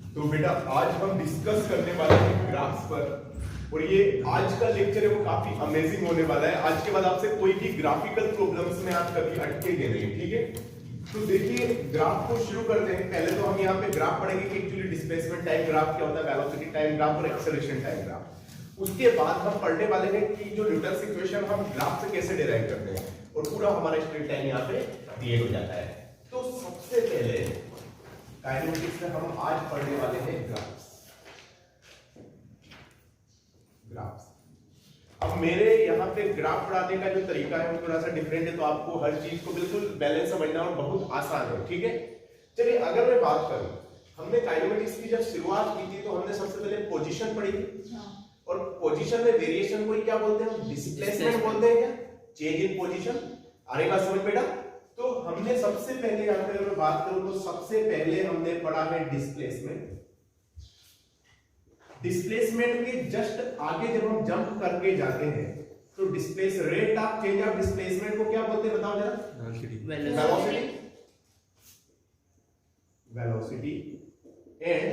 तो बेटा आज हम डिस्कस करने वाले हैं ग्राफ्स पर, और ये आज का लेक्चर है वो काफी अमेजिंग होने वाला है। आज के बाद आपसे कोई भी ग्राफिकल प्रॉब्लम्स में आप कभी अटकेंगे नहीं, ठीक है। तो देखिए ग्राफ को शुरू करते हैं। पहले तो हम यहाँ पे ग्राफ पढ़ेंगे कि एक्चुअली डिस्प्लेसमेंट टाइम ग्राफ क्या होता है, वेलोसिटी टाइम ग्राफ और एक्सेलरेशन टाइम ग्राफ। उसके बाद हम पढ़ने वाले हैं कि जो न्यूटन्स इक्वेशन हम ग्राफ से कैसे डिराइव करते हैं, और पूरा हमारा स्ट्रेट लाइन यहाँ पे दिए हो जाता है। तो सबसे पहले काइनेमेटिक्स में हम आज पढ़ने वाले हैं ग्राफ्स। अब मेरे यहाँ पे ग्राफ पढ़ाने का जो तरीका है वो थोड़ा सा डिफरेंट है, तो आपको हर चीज को बिल्कुल बैलेंस समझना और बहुत आसान है, ठीक है। चलिए अगर मैं बात करूं, हमने काइनेमेटिक्स की जब शुरुआत की थी तो हमने सबसे पहले पोजीशन पढ़ी थी, और पोजीशन में वेरिएशन को क्या बोलते हैं, डिस्प्लेसमेंट बोलते हैं, क्या चेंज इन पोजीशन। आ रही बात समझ बेटा। तो हमने सबसे पहले यहाँ पे अगर बात करूं तो सबसे पहले हमने पढ़ा है डिस्प्लेसमेंट। डिस्प्लेसमेंट के जस्ट आगे जब हम जंप करके जाते हैं तो displace rate of change of displacement को क्या बोलते हैं, बताओ जरा। Velocity and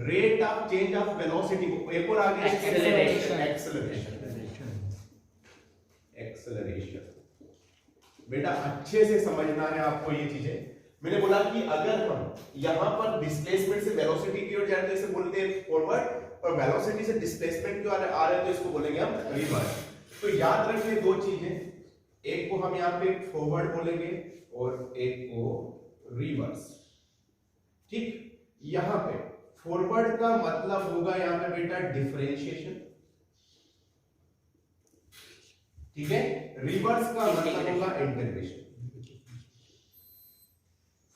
rate of change of velocity को एक और आगे एक्सेलरेशन। बेटा अच्छे से समझना है आपको ये चीजें। मैंने बोला कि अगर हम यहां पर डिस्प्लेसमेंट से वेलोसिटी की ओर जाए तो इसे बोलते हैं फॉरवर्ड, और वेलोसिटी से डिस्प्लेसमेंट की ओर आ रहे हैं तो इसको बोलेंगे हम रिवर्स। तो याद रखिए दो चीजें, एक को हम यहाँ पे फॉरवर्ड बोलेंगे और एक को रिवर्स, ठीक। यहां पे फॉरवर्ड का मतलब होगा यहाँ पे बेटा डिफरेंशिएशन, ठीक है। रिवर्स का मतलब होगा इंटीग्रेशन।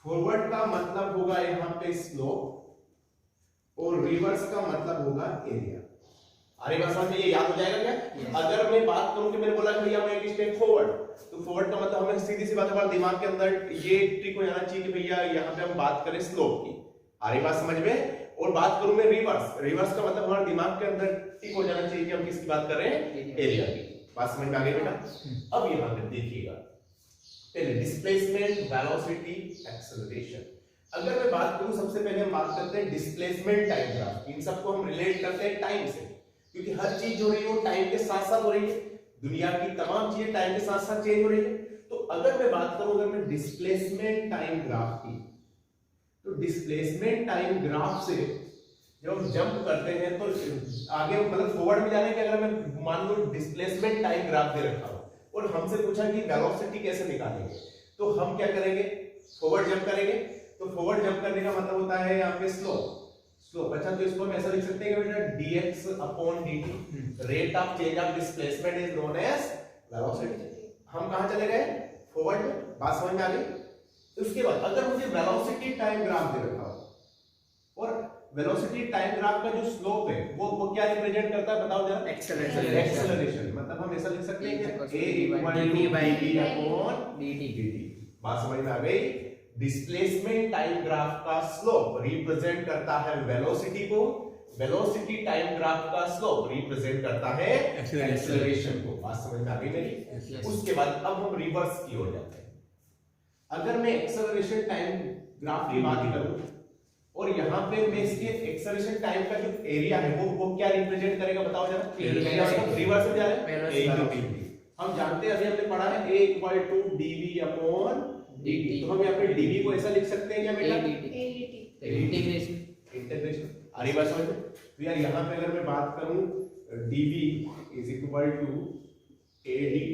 फॉरवर्ड का मतलब होगा यहां पे स्लोप, और रिवर्स का मतलब होगा एरिया। अरे बस में ये याद हो जाएगा क्या? yes. अगर मैं बात करूं कि मैंने बोला भैया मैं एक स्टेप फॉरवर्ड, तो फॉरवर्ड का मतलब हमें सीधी सी बात हमारे दिमाग के अंदर ये ट्रिक हो जाना चाहिए कि भैया यहाँ पे हम बात करें स्लोप की। अरे बात समझ में। और बात करूं मैं रिवर्स, रिवर्स का मतलब हमारे दिमाग के अंदर टिक हो जाना चाहिए कि हम किसकी बात कर रहे हैं, एरिया की। बात समझ में आ गई बेटा। अब यहाँ पे देखिएगा पहले डिस्प्लेसमेंट, वेलोसिटी, एक्सेलरेशन। अगर मैं बात करूं सबसे पहले हम बात करते हैं डिस्प्लेसमेंट टाइम ग्राफ। इन सबको हम रिलेट करते हैं टाइम से, क्योंकि हर चीज जो हो रही है वो टाइम के साथ साथ हो रही है। दुनिया की तमाम चीजें टाइम के साथ साथ चेंज हो रही है। तो अगर मैं बात करूं अगर मैं डिस्प्लेसमेंट टाइम ग्राफ की, तो डिस्प्लेसमेंट टाइम ग्राफ से जब हम जंप करते हैं तो आगे मतलब फॉरवर्ड में जाने के, अगर मैं मान लो डिस्प्लेसमेंट टाइम ग्राफ दे रखा हूं और हमसे पूछा कि वेलोसिटी कैसे निकालेंगे, तो हम क्या करेंगे, फॉरवर्ड जंप करेंगे। तो फॉरवर्ड जंप करने का मतलब होता है यहाँ पे स्लोप। अच्छा तो इसको हम ऐसा लिख सकते हैं कि बेटा dx upon dt, rate of change of displacement is known as velocity. हम कहां चले गए, फॉरवर्ड में। बात समझ में आ गई। उसके बाद अगर मुझे वेलोसिटी टाइम ग्राफ दे रखा हो, और वेलोसिटी टाइम ग्राफ का जो स्लोप है वो क्या रिप्रेजेंट करता है, बताओ जरा। एक्सेलरेशन। मतलब हम ऐसा लिख सकते हैं कि a equal to dt upon dt। बात समझ में आ गई। डिस्प्लेसमेंट टाइम ग्राफ का स्लोप रिप्रेजेंट करता है वेलोसिटी को, वेलोसिटी टाइम ग्राफ का स्लोप रिप्रेजेंट करता है एक्सेलरेशन को। बात समझ में आ गई मेरी। उसके बाद अब हम रिवर्स की ओर जाते हैं। अगर मैं एक्सेलरेशन टाइम ग्राफ की बात करूं और यहां पे मैं इसके एक्सेलरेशन टाइम का जो एरिया है वो क्या रिप्रेजेंट करेगा, बताओ जरा। रिवर्स में जा रहे हैं। हम जानते हैं, अभी हमने पढ़ा है a equal to dv upon dt। तो हम यहाँ पे dv को ऐसा लिख सकते हैं क्या बेटा, इंटीग्रेशन। अरे बात समझ में। तो यार यहाँ पे अगर मैं बात करूं dv is equal to a dt,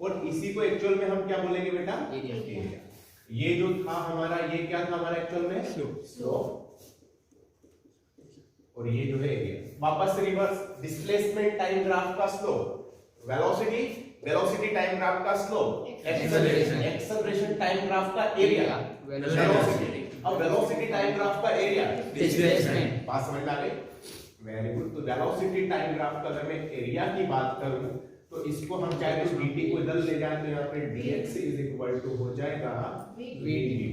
और इसी को एक्चुअल में हम क्या बोलेंगे बेटा, एरिया। ये जो था हमारा, ये क्या था हमारा एक्चुअल में, स्लोप, और ये जो है एरिया। वापस से रिवर्स, डिस्प्लेसमेंट टाइम ग्राफ का slope, velocity, velocity time graph का slope, acceleration, acceleration time graph का एरिया, वेलोसिटी। अब वेलोसिटी टाइम ग्राफ का एरिया, डिस्प्लेसमेंट। बात समझ में आ गई, वेरी गुड। तो वेलोसिटी टाइम ग्राफ का अगर मैं एरिया की बात करूं तो इसको हम चाहे तो dt को इधर ले जाए तो यहाँ पे dx इज इक्वल टू हो जाएगा vdt,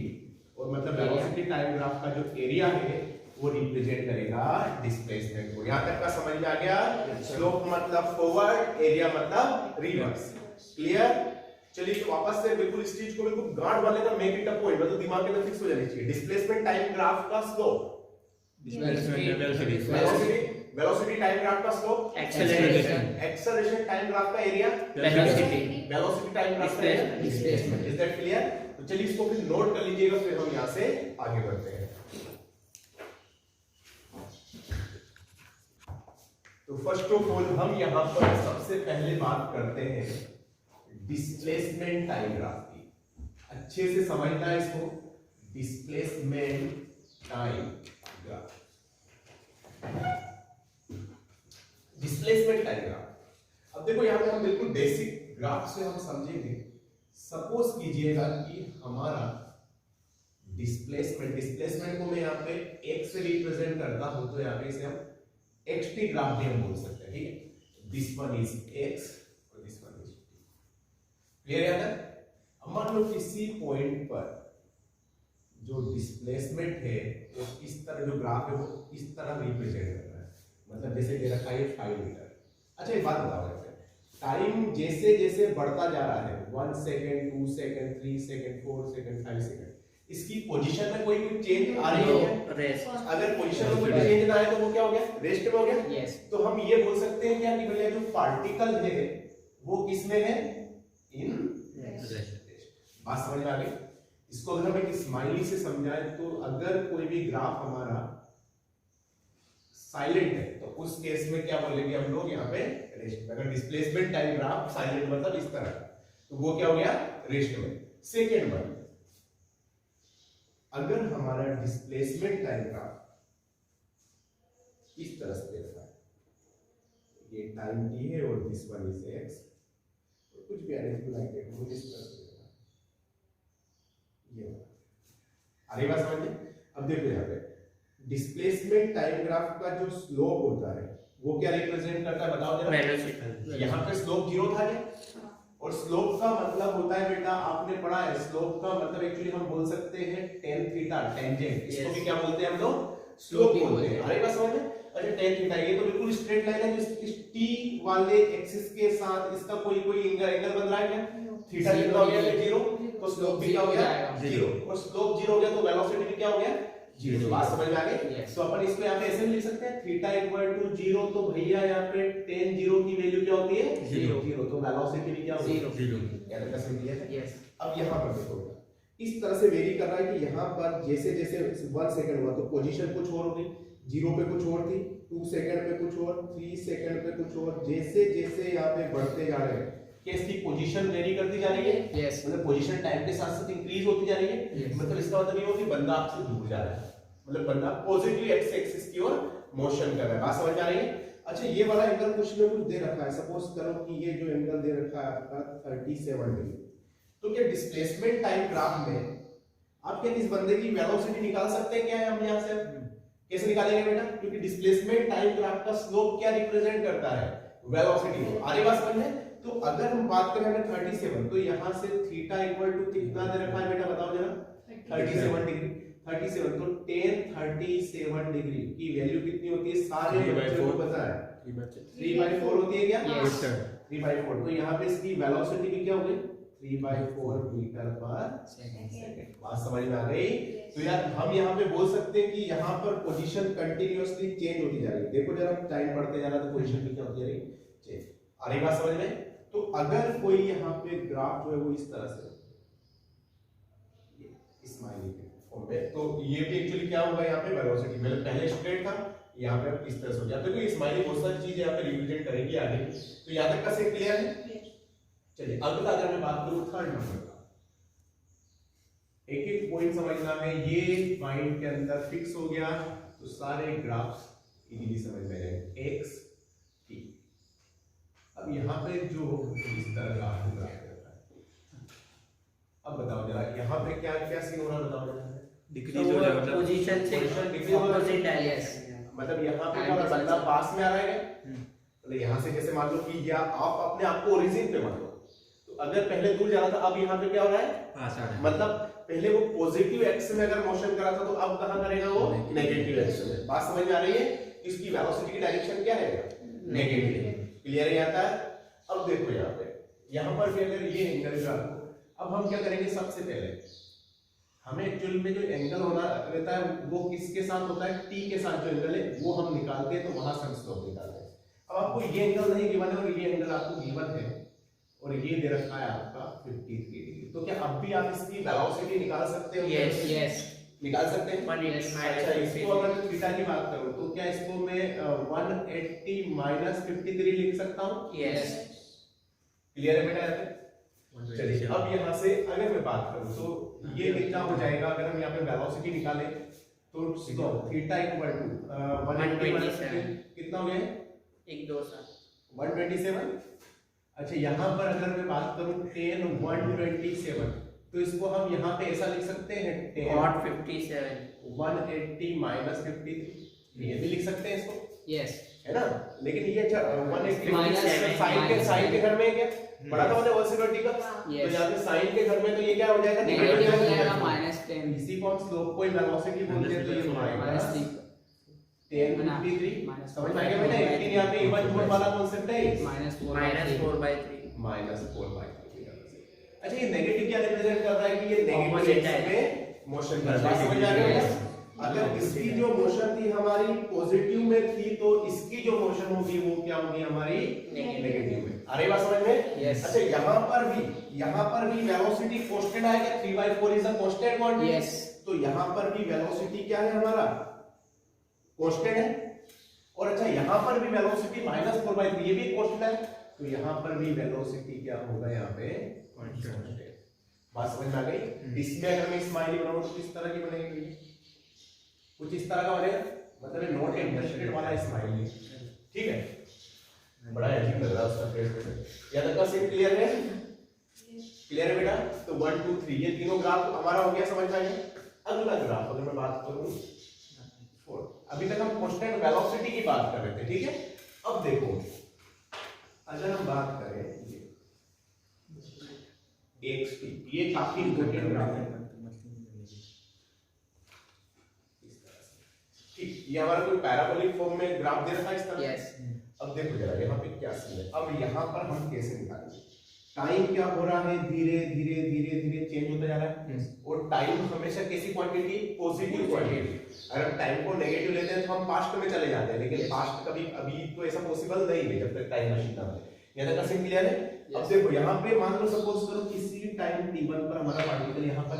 और मतलब वेलोसिटी टाइम ग्राफ का जो एरिया है वो रिप्रेजेंट करेगा डिस्प्लेसमेंट को। यहाँ तक का समझ में आ गया। स्लोप मतलब फॉरवर्ड, एरिया मतलब रिवर्स। क्लियर। चलिए तो वापस से बिल्कुल इस चीज को बिल्कुल गांठ वाले का मेक इट अ पॉइंट, मतलब दिमाग के अंदर फिक्स हो जानी चाहिए। डिस्प्लेसमेंट टाइम ग्राफ का स्लोप वेलोसिटी टाइम ग्राफ का स्लोप, एक्सेलरेशन टाइम ग्राफ का एरिया, वेलोसिटी टाइम ग्राफ का डिस्प्लेसमेंट। Is that clear? तो चलिए इसको फिर नोट कर लीजिएगा, फिर हम यहां से आगे बढ़ते हैं। तो फर्स्ट ऑफ ऑल हम यहां पर सबसे पहले बात करते हैं डिस्प्लेसमेंट टाइम ग्राफ की। अच्छे से समझना है इसको, displacement time graph. Displacement time graph, अब देखो यहां पे हम बिल्कुल बेसिक ग्राफ से हम समझेंगे। सपोज कीजिएगा कि हमारा डिस्प्लेसमेंट को मैं यहाँ पे x से रिप्रेजेंट करता हूं, तो यहाँ पे इसे हम xt ग्राफ भी हम बोल सकते हैं, ठीक है? दिस वन इज x और this one is t। Clear है? अब मान लो किसी पॉइंट पर जो डिस्प्लेसमेंट है वो इस तरह, जो ग्राफ है वो इस तरह रिप्रेजेंट कर रहा है, मतलब जैसे दे रखा है 5 मीटर। अच्छा एक बात बताओ, टाइम जैसे जैसे बढ़ता जा रहा है, 1 second, 2 second, 3 second, 4 second, 5 second, इसकी पोजीशन में कोई चेंज आ रही है? रेस्ट। अगर पोजीशन में कोई चेंज ना आए तो वो क्या हो गया? रेस्ट में हो गया। yes. तो हम ये बोल सकते हैं क्या कि भैया जो पार्टिकल है वो किस में है? In rest. बात समझ में आ गई? इसको अगर हम एक स्माइली से समझाएं तो अगर कोई भी ग्राफ हमारा साइलेंट है तो उस केस में क्या बोलेंगे हम लोग? यहाँ पे रेस्ट। अगर डिस्प्लेसमेंट टाइम ग्राफ साइलेंट मतलब इस तरह, तो वो क्या हो गया? रेस्ट में। सेकेंड वन, अगर हमारा डिस्प्लेसमेंट टाइम ग्राफ इस तरह से रहता है, ये टाइम t है और दिस वन इज x, तो कुछ भी अरेंजमेंट लाइक दैट, वो इस तरह से रहता है। ये अरे बात समझ में? अब देखो यहाँ पे डिस्प्लेसमेंट टाइम ग्राफ का जो स्लोप होता है वो क्या रिप्रेजेंट करता है? बताओ जरा। यहाँ पे स्लोप 0 था क्या? और स्लोप का मतलब होता है बेटा, आपने पढ़ा है, स्लोप का मतलब एक्चुअली हम बोल सकते हैं टेन थीटा, टेंजेंट। इसको भी क्या बोलते हैं हम लोग? स्लोप बोलते हैं। अरे बस समझ में? अच्छा टेन थीटा, ये तो बिल्कुल स्ट्रेट लाइन है, जो इस t वाले एक्सिस के साथ इसका कोई एंगल बन रहा है क्या? थीटा कितना हो गया? 0। तो स्लोप भी क्या हो गया? 0। और स्लोप 0 हो गया तो वेलोसिटी भी क्या हो गया? 0। बात समझ में आ गई? तो अपन इसको यहाँ पे ऐसे लिख सकते हैं, थीटा इक्वल टू 0, तो भैया यहाँ पे tan 0 की वैल्यू क्या होती है? 0। तो वेलोसिटी भी क्या होगी? 0। याद रखना समझ लिया? अब यहाँ पर देखो इस तरह से वेरी कर रहा है कि यहाँ पर जैसे जैसे 1 सेकंड हुआ तो पोजीशन कुछ और होगी, 0 पे कुछ और थी, 2 सेकंड पे कुछ और, 3 सेकंड पे कुछ और, जैसे जैसे यहाँ पे बढ़ते जा रहे हैं कि इसकी पोजीशन वेरी करती जा रही है। मतलब पोजीशन टाइम के साथ साथ इंक्रीज होती जा रही है। मतलब इसका मतलब ये हो कि बंदा आपसे दूर जा रहा है, मतलब बंदा पॉजिटिव एक्स एक्सिस की ओर मोशन कर रहा है। बात समझ आ रही है? अच्छा ये वाला एंगल कुछ ना कुछ दे रखा है, सपोज करो कि ये जो एंगल दे रखा है आपका 37 डिग्री, तो क्या डिस्प्लेसमेंट टाइम ग्राफ में आप क्या इस बंदे की वेलोसिटी निकाल सकते हैं? क्या है हम यहाँ से कैसे निकालेंगे बेटा? क्योंकि डिस्प्लेसमेंट टाइम ग्राफ का स्लोप क्या रिप्रेजेंट करता है? वेलोसिटी को। आगे बात समझ में? तो अगर हम बात करें हमें 37, तो यहाँ से थीटा इक्वल टू कितना दे रखा है बेटा? बताओ जरा। 37 डिग्री। 37 तो tan 37 डिग्री की वैल्यू कितनी होती है? सारे बच्चों को पता है 3/4 होती है क्या? 3/4। तो यहाँ पे इसकी वेलोसिटी भी क्या हो गई? 3/4 मीटर पर सेकंड। बात समझ में आ गई? तो यार हम यहाँ पे बोल सकते हैं कि यहाँ पर पोजीशन कंटिन्यूअसली चेंज होती जा रही है। देखो जरा टाइम बढ़ते जा रहा है तो पोजीशन भी क्या होती जा रही है? चेंज। आ रही बात समझ में? तो अगर कोई यहाँ पे ग्राफ जो है वो इस तरह से स्माइली फॉर्म में, तो ये भी एक्चुअली क्या होगा? यहाँ पे वेलोसिटी मतलब पहले स्ट्रेट था, यहाँ पे इस तरह से हो गया। देखो ये स्माइली बहुत सारी चीजें यहाँ पे रिप्रेजेंट करेगी आगे। तो यहाँ तक का से क्लियर है? चलिए अगला अगर मैं बात करूं थर्ड नंबर का, एक एक पॉइंट समझना है। ये पॉइंट के अंदर फिक्स हो गया तो सारे ग्राफ्स इजीली समझ में आएंगे। x t। अब यहाँ पे जो इस तरह का ग्राफ रहता है, अब बताओ जरा यहाँ पे क्या क्या सीन हो रहा है? बताओ जरा। डिक्रीज हो रहा है, पोजीशन से ऑपोजिट डायरेक्शन, मतलब यहाँ पे क्या बंदा पास में आ रहा है, मतलब यहाँ से जैसे मान लो कि या आप अपने आप को ओरिजिन पे मान लो, तो अगर पहले दूर जा रहा था अब यहाँ पे क्या हो रहा है? मतलब पहले वो पॉजिटिव एक्स में अगर मोशन कर रहा था तो अब कहां करेगा? वो नेगेटिव एक्स में। बात समझ में आ रही है? इसकी वेलोसिटी की डायरेक्शन क्या है? नेगेटिव। क्लियर है? आता है? अब देखो यहाँ पे, यहाँ पर भी अगर ये एंगल का, अब हम क्या करेंगे? सबसे पहले हमें एक्चुअली में जो एंगल होना रहता है वो किसके साथ होता है, टी के साथ जो एंगल है वो हम निकालते हैं, तो वहां से हम स्लोप निकालते हैं। अब आपको ये एंगल नहीं गिवन है और ये एंगल आपको गिवन है और ये दे रखा है आपका 53 डिग्री, तो क्या अब भी आप इसकी वेलोसिटी निकाल सकते हो? यस निकाल सकते हैं। 180 अच्छा, इसको अगर मैं थीटा की बात करूं तो क्या इसको मैं 180 माइनस 53 लिख सकता हूं? यस क्लियर है बेटा? यहाँ पे चलिए अब यहाँ से अगर मैं बात करूं तो ये कितना हो जाएगा अगर हम यहाँ पे वेलोसिटी निकालें तो थीटा इक्वल टू 127 कितना हो गया? 127। अच्छा, यहाँ पर अगर मैं बात करूं 10 127 तो इसको हम यहाँ पे ऐसा लिख सकते हैं 10 180 माइनस 53, ये भी लिख सकते हैं इसको, यस है ना? लेकिन ये 180 साइन के घर में है क्या? पढ़ा था मैंने वेलोसिटी का, तो यहाँ पे साइन के घर में तो ये क्या हो जाएगा? नेगेटिव हो जाएगा -10। इसी को हम स्लोप को वेलोसिटी बोलते हैं, तो ये माइनस 10 53 समझ में आ गया बेटा? लेकिन यहाँ पे इवन जोड़ वाला कांसेप्ट है -4/3। अच्छा, ये नेगेटिव क्या रिप्रेजेंट कर रहा है कि ये नेगेटिव एक्स में मोशन कर रहा है, समझ आ गया बेटा? अगर इसकी जो मोशन थी हमारी पॉजिटिव में थी तो इसकी जो मोशन होगी वो क्या होगी हमारी? नेगेटिव में। आ रही बात समझ में? Yes. अच्छा, यहाँ पर भी वेलोसिटी कांस्टेंट आएगा, 3/4 is a constant quantity. Yes तो यहाँ पर भी वेलोसिटी क्या है हमारा? कांस्टेंट है। और अच्छा, यहाँ पर भी वेलोसिटी -4/3 ये भी कांस्टेंट है, तो यहाँ पर भी वेलोसिटी क्या होगा? यहाँ पे कांस्टेंट। बात समझ में आ गई? इसमें अगर मैं स्माइली बनाऊं तो किस तरह की बनेगी? कुछ इस तरह का बनेगा, मतलब नॉट इंटरेस्टेड वाला स्माइली, ठीक है? बड़ा अजीब लग रहा है उसका फेस। या तक का सीन क्लियर है? क्लियर है बेटा? तो 1 2 3 ये तीनों ग्राफ हमारा हो गया, समझ में आ गया? अगला ग्राफ अगर मैं बात करूं 4, अभी तक हम कांस्टेंट वेलोसिटी की बात कर रहे थे, ठीक है? अब देखो, अगर हम बात करें xt, ये काफी इंपॉर्टेंट ग्राफ है। ठीक, ये हमारा कोई पैराबोलिक फॉर्म में ग्राफ दे रखा है इस तरह। यस अब देखो जरा यहाँ पे क्या सीन है। अब यहाँ पर हम कैसे निकालेंगे? टाइम क्या हो रहा है? धीरे धीरे धीरे धीरे चेंज होता जा रहा है। और टाइम हमेशा कैसी क्वांटिटी? Positive quantity. अगर हम टाइम को नेगेटिव लेते हैं तो हम पास्ट में चले जाते हैं, लेकिन पास्ट कभी अभी तो ऐसा पॉसिबल नहीं है जब तक टाइम मशीन ना बने। यहाँ तक सीन क्लियर है? अब देखो यहाँ पे मान लो सपोज करो किसी टाइम t1 पर हमारा पार्टिकल यहाँ पर,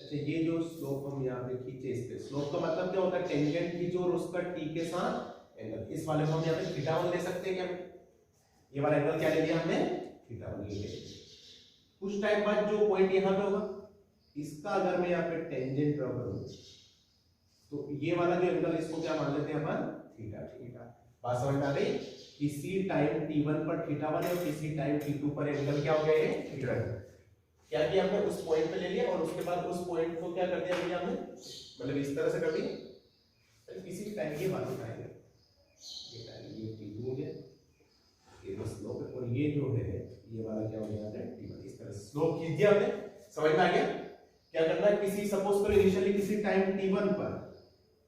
अच्छा ये जो स्लोप हम यहाँ पे खींचे, इस पे स्लोप का मतलब क्या होता है? टेंजेंट खींचो और उसका t के साथ एंगल, इस वाले को हम यहाँ पे थीटा1 ले सकते हैं क्या? ये वाला एंगल क्या ले लिया हमने? थीटा1 ले लिया। कुछ टाइम बाद जो पॉइंट यहाँ पे होगा इसका अगर मैं यहाँ पे टेंजेंट ड्रॉ करूं तो ये वाला जो एंगल इसको क्या मान लेते हैं अपन? थीटा। बात समझ में आ गई? किसी टाइम t1 पर थीटा1 और किसी टाइम t2 पर एंगल क्या हो गया? ये थीटा2। क्या किया हमने? उस पॉइंट पे ले लिया और उसके बाद उस पॉइंट को क्या कर दिया भैया हमने? मतलब इस तरह से कर दिया। किसी टाइम ये बात उठाएंगे, ये टाइम ये t2 हो गया, ये तो स्लोप है, और ये जो है ये वाला क्या हो गया है? t1। इस तरह से स्लोप खींच दिया हमने। समझ में आ गया? क्या करना है? किसी सपोज करो इनिशियली किसी टाइम t1 पर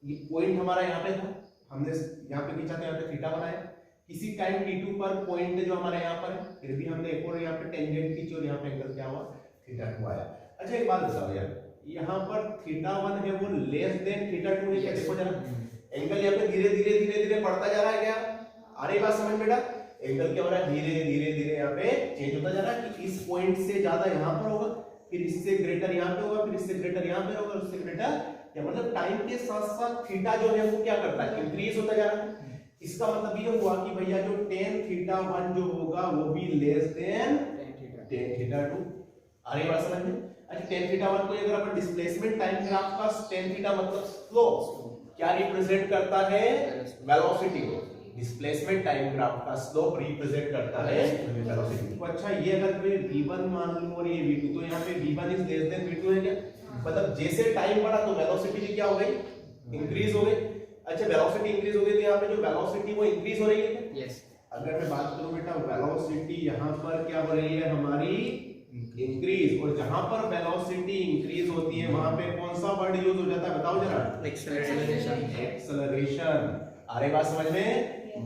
ये पॉइंट हमारा यहाँ पे था, हमने यहाँ पे खींचा था, यहाँ पे थीटा बनाया। किसी टाइम t2 पर पॉइंट जो हमारे यहाँ पर है, फिर भी हमने एक और यहाँ पे टेंजेंट खींची और यहाँ पे एंगल क्या हुआ? थीटा2 आया। अच्छा एक बात बताओ यार, यहाँ पर थीटा1 है वो लेस देन थीटा2 है क्या? देखो जरा एंगल यहाँ पे धीरे धीरे धीरे धीरे बढ़ता जा रहा है क्या? आ रही बात समझ बेटा? एंगल क्या हो रहा है? धीरे धीरे धीरे यहाँ पे चेंज होता जा रहा है कि इस पॉइंट से ज्यादा यहाँ पर होगा, फिर इससे ग्रेटर यहाँ पे होगा, फिर इससे ग्रेटर यहाँ पे होगा, उससे ग्रेटर, या मतलब टाइम के साथ साथ थीटा जो है वो क्या करता है? इंक्रीज होता जा रहा है। इसका मतलब ये हुआ कि भैया जो tan थीटा1 जो होगा वो भी लेस देन tan थीटा2। आ रही बात समझ में? अच्छा tan थीटा1 को अगर अपन डिस्प्लेसमेंट टाइम ग्राफ का tan थीटा मतलब स्लोप क्या रिप्रेजेंट करता है? वेलोसिटी को। डिस्प्लेसमेंट टाइम ग्राफ का स्लोप रिप्रेजेंट करता है वेलोसिटी को। अच्छा ये अगर मैं v1 मान लूं और ये v2, तो यहाँ पे v1 is less than v2 है क्या? मतलब जैसे टाइम बढ़ा तो वेलोसिटी भी क्या हो गई? इंक्रीज हो गई। अच्छा वेलोसिटी इंक्रीज हो गई तो यहाँ पे जो वेलोसिटी वो इंक्रीज हो रही है क्या? यस। अगर मैं बात करूं बेटा वेलोसिटी यहाँ पर क्या हो रही है हमारी? इंक्रीज। और जहां पर वेलोसिटी इंक्रीज होती है वहां पे कौन सा वर्ड यूज हो जाता है बताओ जरा? एक्सेलरेशन। एक्सेलरेशन। आ रही बात समझ में?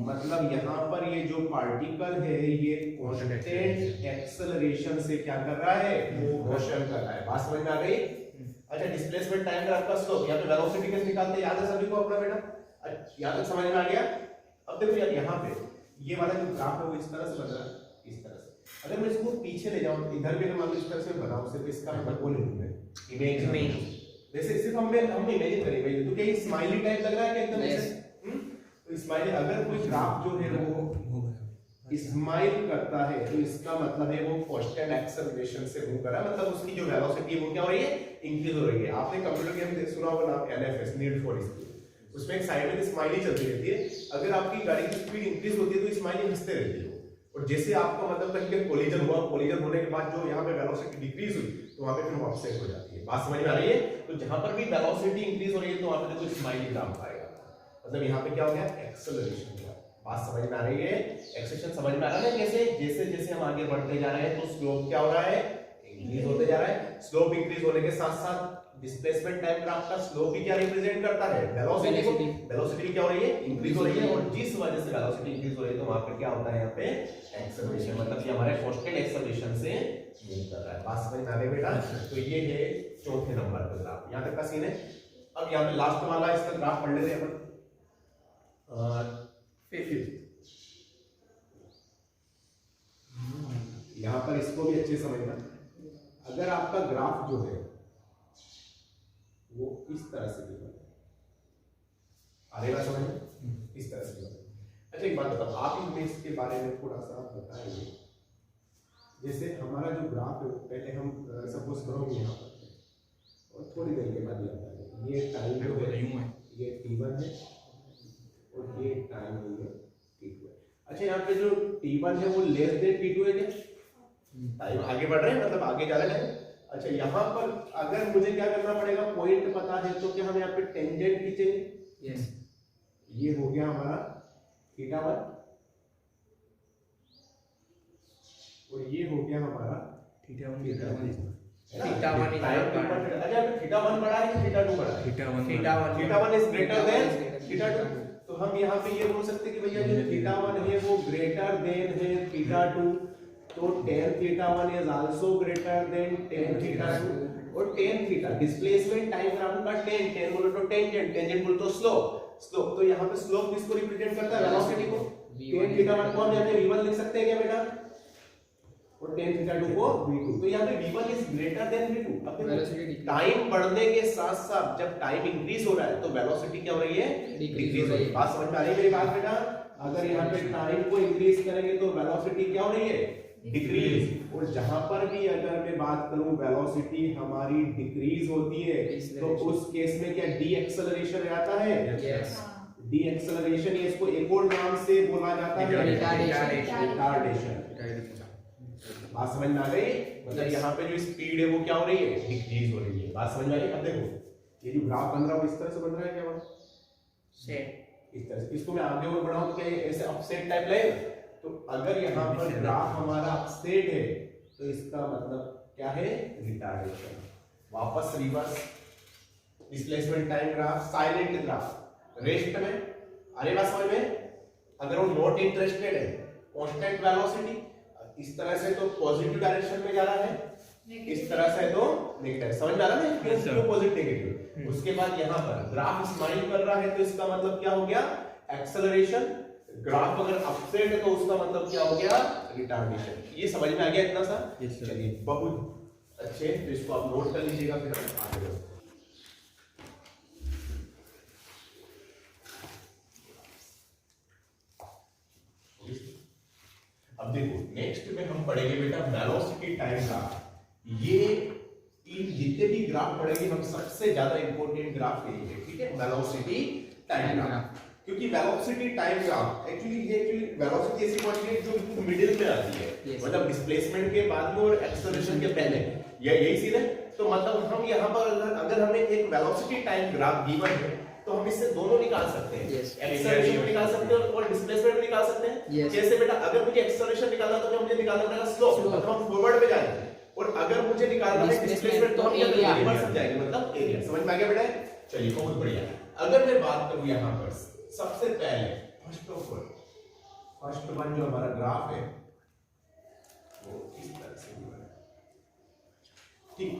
मतलब यहाँ पर ये जो पार्टिकल है ये कांस्टेंट एक्सेलरेशन से क्या कर रहा है, मोशन कर रहा है। बात समझ में आ गई? अच्छा, डिस्प्लेसमेंट टाइम ग्राफ का स्लोप, या तो वेलोसिटी कैसे निकालते हैं, याद है सभी को अपना बेटा? यहाँ तक समझ में आ गया? अब देखो यार, यहाँ पे ये वाला जो ग्राफ है वो इस तरह से बन रहा है, इस तरह से। अगर मैं इसको पीछे ले जाऊं, इधर भी अगर मान लो इस तरह से बनाऊं, सिर्फ इसका मैं वो ले लूं, इमेज जैसे सिर्फ हम इमेजिन करेंगे, तो क्या ये स्माइली टाइप लग रहा है क्या एकदम ऐसे? तो स्माइली, अगर कोई ग्राफ जो है वो स्माइल करता है तो इसका मतलब है वो कांस्टेंट एक्सेलरेशन से मूव कर रहा है, मतलब उसकी जो वेलोसिटी वो क्या हो रही है, इंक्रीज हो रही है। आपने कंप्यूटर गेम में सुना होगा नाम एलएफएस, नीड फॉर स्पीड, उसमें एक साइड में स्माइली चलती रहती है। अगर आपकी गाड़ी की स्पीड इंक्रीज होती है तो स्माइली हंसते रहती है, और जैसे आपका मतलब कहीं पे कोलिजन हुआ, कोलिजन होने के बाद जो यहाँ पे वेलोसिटी डिक्रीज हुई तो वहां पे फिर ऑफसेट हो जाती है। बात समझ में आ रही है? तो जहां पर भी वेलोसिटी इंक्रीज हो रही है तो वहां पे देखो स्माइली ग्राफ आएगा, मतलब यहाँ पे क्या हो गया, एक्सेलरेशन हुआ। बात समझ में आ रही है? एक्सेलरेशन समझ में आ रहा है? कैसे जैसे जैसे हम आगे बढ़ते जा रहे हैं तो स्लोप क्या हो रहा है, इंक्रीज होते जा रहा है। स्लोप इंक्रीज होने के साथ साथ डिस्प्लेसमेंट टाइम ग्राफ का स्लोप भी क्या रिप्रेजेंट करता है, वेलोसिटी को। वेलोसिटी क्या हो रही है, इंक्रीज हो रही है, और जिस वजह से वेलोसिटी इंक्रीज हो रही है तो वहां पे क्या होता है, यहाँ पे एक्सेलरेशन, मतलब कि हमारे कांस्टेंट एक्सेलरेशन से मूव कर रहा है। बात समझ में आ गई बेटा? तो ये है चौथे नंबर का ग्राफ, यहाँ तक का सीन है। अब यहाँ पे लास्ट वाला इसका ग्राफ पढ़ लेते हैं अपन, यहां पर इसको भी अच्छे समझना। अगर आपका ग्राफ जो है वो इस तरह से दिखा, आएगा समझ में, इस तरह से दिखा। अच्छा एक बात बताओ, आप इमेज के बारे में थोड़ा सा बताएंगे। जैसे हमारा जो ग्राफ है पहले हम सपोज करो यहाँ पर, और थोड़ी देर के बाद ये टाइम जो है ये t1 है और ये टाइम है t2 है। अच्छा यहाँ पे जो t1 है वो लेस देन t2 है क्या? टाइम आगे बढ़ रहे हैं, मतलब आगे जा रहे हैं। अच्छा यहाँ पर अगर मुझे क्या करना पड़ेगा, पॉइंट पता है तो क्या हम यहाँ पे टेंजेंट खींचेंगे? यस। ये हो गया हमारा थीटा1 और ये हो गया हमारा थीटा1। अच्छा थीटा1 बड़ा है या थीटा2 बड़ा है? थीटा1 इज ग्रेटर देन थीटा2। तो हम यहाँ पे ये बोल सकते हैं कि भैया जो थीटा1 है वो ग्रेटर देन है थीटा2, तो tan theta one is also greater than tan theta two. और tan theta displacement time graph का tan बोलो तो टेंजेंट, टेंजेंट बोलो तो स्लोप। तो यहाँ पे स्लोप किसको रिप्रेजेंट करता है, वेलोसिटी को। tan थीटा1 को हम यहाँ पे v1 लिख सकते हैं क्या बेटा, और tan थीटा2 को v2। तो यहाँ पे v1 is greater than v2। अब टाइम बढ़ने के साथ साथ जब टाइम इंक्रीज हो रहा है तो वेलोसिटी क्या हो रही है, डिक्रीज हो रही है। बात समझ में आ रही है मेरी बात बेटा? अगर यहाँ पे टाइम को इंक्रीज करेंगे तो वेलोसिटी क्या हो रही है, डिक्रीज। और जहां पर भी अगर मैं बात करूं वेलोसिटी हमारी डिक्रीज होती है तो उस केस में क्या डी एक्सेलरेशन आता है? यस। डी एक्सेलरेशन, इसको एक और नाम से बोला जाता है रिटार्डेशन। बात समझ में आ गई? मतलब यहाँ पे जो स्पीड है वो क्या हो रही है, डिक्रीज हो रही है। बात समझ में आई? अब देखो ये जो ग्राफ बन रहा है वो इस तरह से बन रहा है क्या, इस तरह से। इसको मैं आगे और बढ़ाऊं तो क्या ऐसे अपसेट टाइप लगेगा? तो अगर यहाँ पर ग्राफ हमारा अपसेट है तो इसका मतलब क्या है, रिटार्डेशन। वापस reverse, displacement time graph, silent graph, rest में। अरे बात समझ में? अगर वो नॉट इंटरेस्टेड है, कांस्टेंट वेलोसिटी, इस तरह से तो पॉजिटिव डायरेक्शन में जा रहा है, इस तरह से तो नेगेटिव। समझ में आ रहा है ना, क्यों पॉजिटिव नेगेटिव। उसके बाद यहाँ पर ग्राफ स्माइल कर रहा है तो इसका मतलब क्या हो गया, एक्सेलरेशन। ग्राफ अगर अपसेट है तो उसका मतलब क्या हो गया, रिटार्डेशन। ये समझ में आ गया इतना सा? चलिए बहुत अच्छे, तो इसको आप नोट कर लीजिएगा फिर आगे। अब देखो नेक्स्ट में हम पढ़ेंगे बेटा वेलोसिटी टाइम ग्राफ। ये इन जितने भी ग्राफ पढ़ेंगे हम सबसे ज्यादा इंपॉर्टेंट ग्राफ यही है, ठीक है, वेलोसिटी टाइम ग्राफ। क्योंकि velocity time graph actually velocity ऐसी क्वांटिटी जो बिल्कुल मिडिल में आती है, मतलब डिस्प्लेसमेंट के बाद में और एक्सेलरेशन के पहले, यही सीन है। तो मतलब हम यहाँ पर अगर हमें एक वेलोसिटी टाइम ग्राफ गिवन है तो हम इससे दोनों निकाल सकते हैं, एक्सेलरेशन भी निकाल सकते हैं और डिस्प्लेसमेंट भी निकाल सकते हैं। जैसे बेटा अगर मुझे एक्सेलरेशन निकालना तो मुझे निकालना पड़ेगा स्लोप, मतलब हम फॉरवर्ड में जाएंगे, और अगर मुझे निकालना है डिस्प्लेसमेंट तो हम रिवर्स में जाएंगे, मतलब एरिया। समझ में आ गया बेटा? चलिए बहुत बढ़िया। अगर मैं बात करूं यहाँ पर सबसे पहले first of all first one जो हमारा ग्राफ है वो इस तरह से गिवन है। ठीक,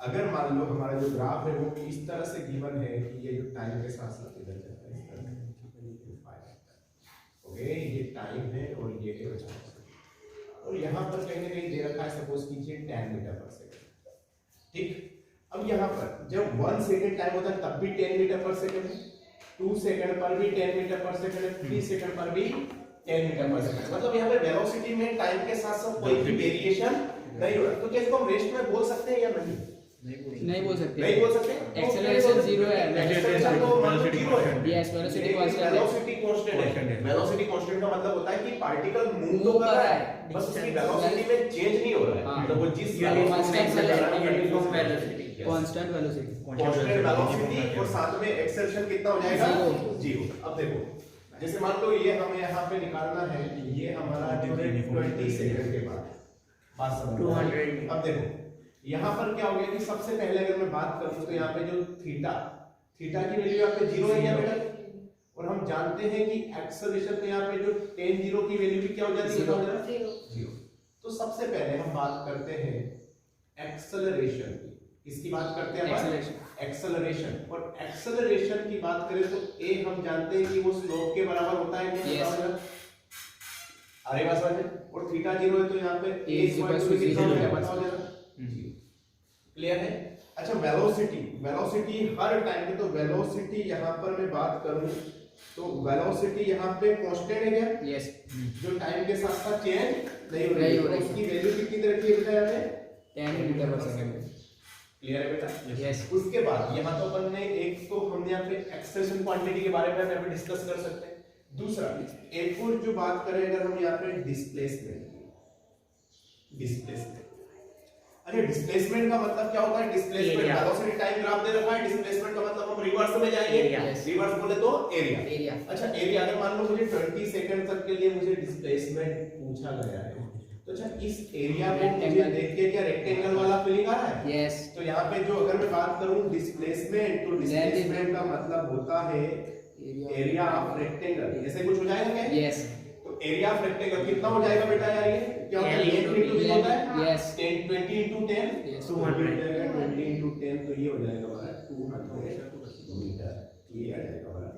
अगर मान लो हमारा जो ग्राफ है वो इस तरह से गिवन है कि ये जो टाइम के साथ साथ इधर चलता है, इस तरह से ओके, ये टाइम है और ये है और यहाँ पर कहीं ना कहीं दे रखा है सपोज कीजिए 10 मीटर पर सेकंड। ठीक, अब यहाँ पर जब 1 सेकंड टाइम होता है तब भी 10 मीटर पर सेकंड है, 2 सेकंड पर भी 10 मीटर पर सेकंड है, 3 सेकंड पर भी 10 मीटर पर सेकंड। मतलब यहाँ पे वेलोसिटी में टाइम के साथ साथ कोई भी वेरिएशन नहीं हो रहा। तो क्या इसको हम रेस्ट में बोल सकते हैं या नहीं? नहीं बोल सकते। नहीं बोल सकते। एक्सेलरेशन 0 है, एक्सेलरेशन तो मतलब 0 है। यस, वेलोसिटी कांस्टेंट है। वेलोसिटी कांस्टेंट है। वेलोसिटी कांस्टेंट का मतलब होता है कि पार्टिकल मूव तो कर रहा है, बस उसकी वेलोसिटी में चेंज नहीं हो रहा है। तो वो जिस कांस्टेंट वेलोसिटी कांस्टेंट वेलोसिटी और साथ में एक्सेलरेशन कितना हो जाएगा? 0। अब देखो, जैसे मान लो ये हमें यहाँ पे निकालना है, ये हमारा जो है 20 सेकंड के बाद 200। अब देखो यहाँ पर क्या हो गया कि सबसे पहले अगर मैं बात करूं तो यहाँ पे जो थीटा की वैल्यू यहाँ पे 0 है, यहाँ पे और हम जानते हैं कि एक्सेलरेशन पे यहाँ पे जो 10 0 की वैल्यू भी क्या हो जाती है? 0। तो सबसे पहले हम बात करते हैं एक्सेलरेशन की। किसकी बात करते हैं? एक्सेलरेशन। और एक्सेलरेशन की बात करें तो a हम जानते हैं कि वो स्लोप के बराबर होता है क्या? अरे बस और थीटा 0 है तो यहाँ पे a इक्वल टू कितना हो जाएगा? क्लियर है? अच्छा, वेलोसिटी हर टाइम पे, तो वेलोसिटी यहाँ पर मैं बात करूं तो वेलोसिटी यहाँ पे कांस्टेंट है क्या? यस। जो टाइम के साथ साथ चेंज नहीं हो रही है, उसकी वैल्यू कितनी रखी है बेटा यहाँ पे? 10 मीटर पर सेकंड। क्लियर है बेटा? यस। उसके बाद यहाँ तो अपन ने एक तो हमने यहाँ पे एक्सेलरेशन क्वांटिटी के बारे में यहाँ पे डिस्कस कर सकते हैं। दूसरा एक और जो बात करें अगर हम यहाँ पे डिस्प्लेसमेंट। अरे डिस्प्लेसमेंट का मतलब क्या होता है? डिस्प्लेसमेंट वेलोसिटी टाइम ग्राफ दे रखा है, डिस्प्लेसमेंट का मतलब हम रिवर्स में जाएंगे। रिवर्स बोले तो एरिया। अच्छा, एरिया अगर मान लो मुझे 20 सेकंड तक के लिए मुझे डिस्प्लेसमेंट पूछा गया है, तो अच्छा इस एरिया को मुझे देख के क्या रेक्टेंगल वाला फीलिंग आ रहा है? यस। तो यहाँ पे जो अगर मैं बात करूं डिस्प्लेसमेंट, तो डिस्प्लेसमेंट का मतलब होता है एरिया ऑफ रेक्टेंगल। ऐसे कुछ हो जाएगा क्या? यस। एरिया ऑफ रेक्टेंगल कितना हो जाएगा बेटा यार? ये क्या होता है? 10 होता है। यस। 10 20 into 10 200 20 into 10 तो ये हो जाएगा हमारा 200 मीटर। ये आ जाएगा हमारा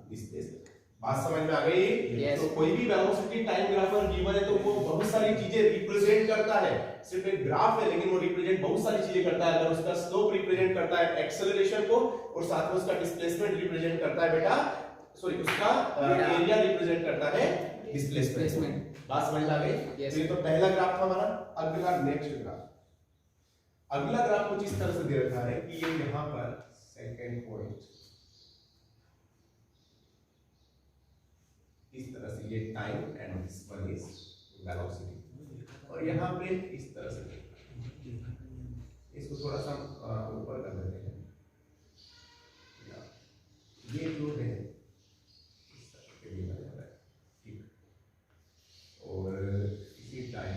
डिस्प्लेसमेंट। बात समझ में आ गई? yes. तो कोई भी वेलोसिटी टाइम ग्राफ अगर गिवन है तो वो बहुत सारी चीजें रिप्रेजेंट करता है। सिर्फ एक ग्राफ है लेकिन वो रिप्रेजेंट बहुत सारी चीजें करता है। अगर उसका स्लोप रिप्रेजेंट करता है एक्सेलरेशन को और साथ में उसका डिस्प्लेसमेंट रिप्रेजेंट करता है बेटा, सॉरी उसका एरिया रिप्रेजेंट करता है डिस्प्लेसमेंट। बात समझ आ गई? yes. तो ये तो पहला ग्राफ था हमारा। अगला नेक्स्ट ग्राफ, अगला ग्राफ कुछ इस तरह से दे रखा है कि ये यहाँ पर सेकंड पॉइंट इस तरह से, ये time and this one is velocity, और यहाँ पे इस तरह से इसको थोड़ा सा ऊपर कर देते हैं। ये जो है और इसी टाइम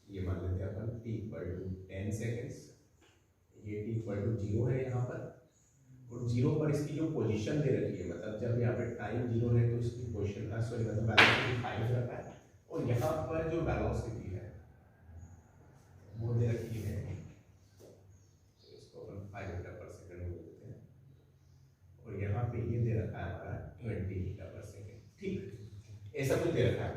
ये मान लेते हैं अपन t इक्वल टू 10 सेकेंड्स, ये t इक्वल टू 0 है यहाँ पर, और 0 पर इसकी जो पोजीशन दे रखी है, मतलब जब यहाँ पे टाइम 0 है तो इसकी पोजीशन सॉरी मतलब वेलोसिटी 5 रखा है, और यहाँ पर जो वेलोसिटी है वो दे रखी है, तो इसको अपन 5 मीटर पर सेकंड बोल देते हैं, और यहाँ पे ये दे रखा है हमारा 20 मीटर पर सेकंड। ठीक, ऐसा कुछ दे रखा है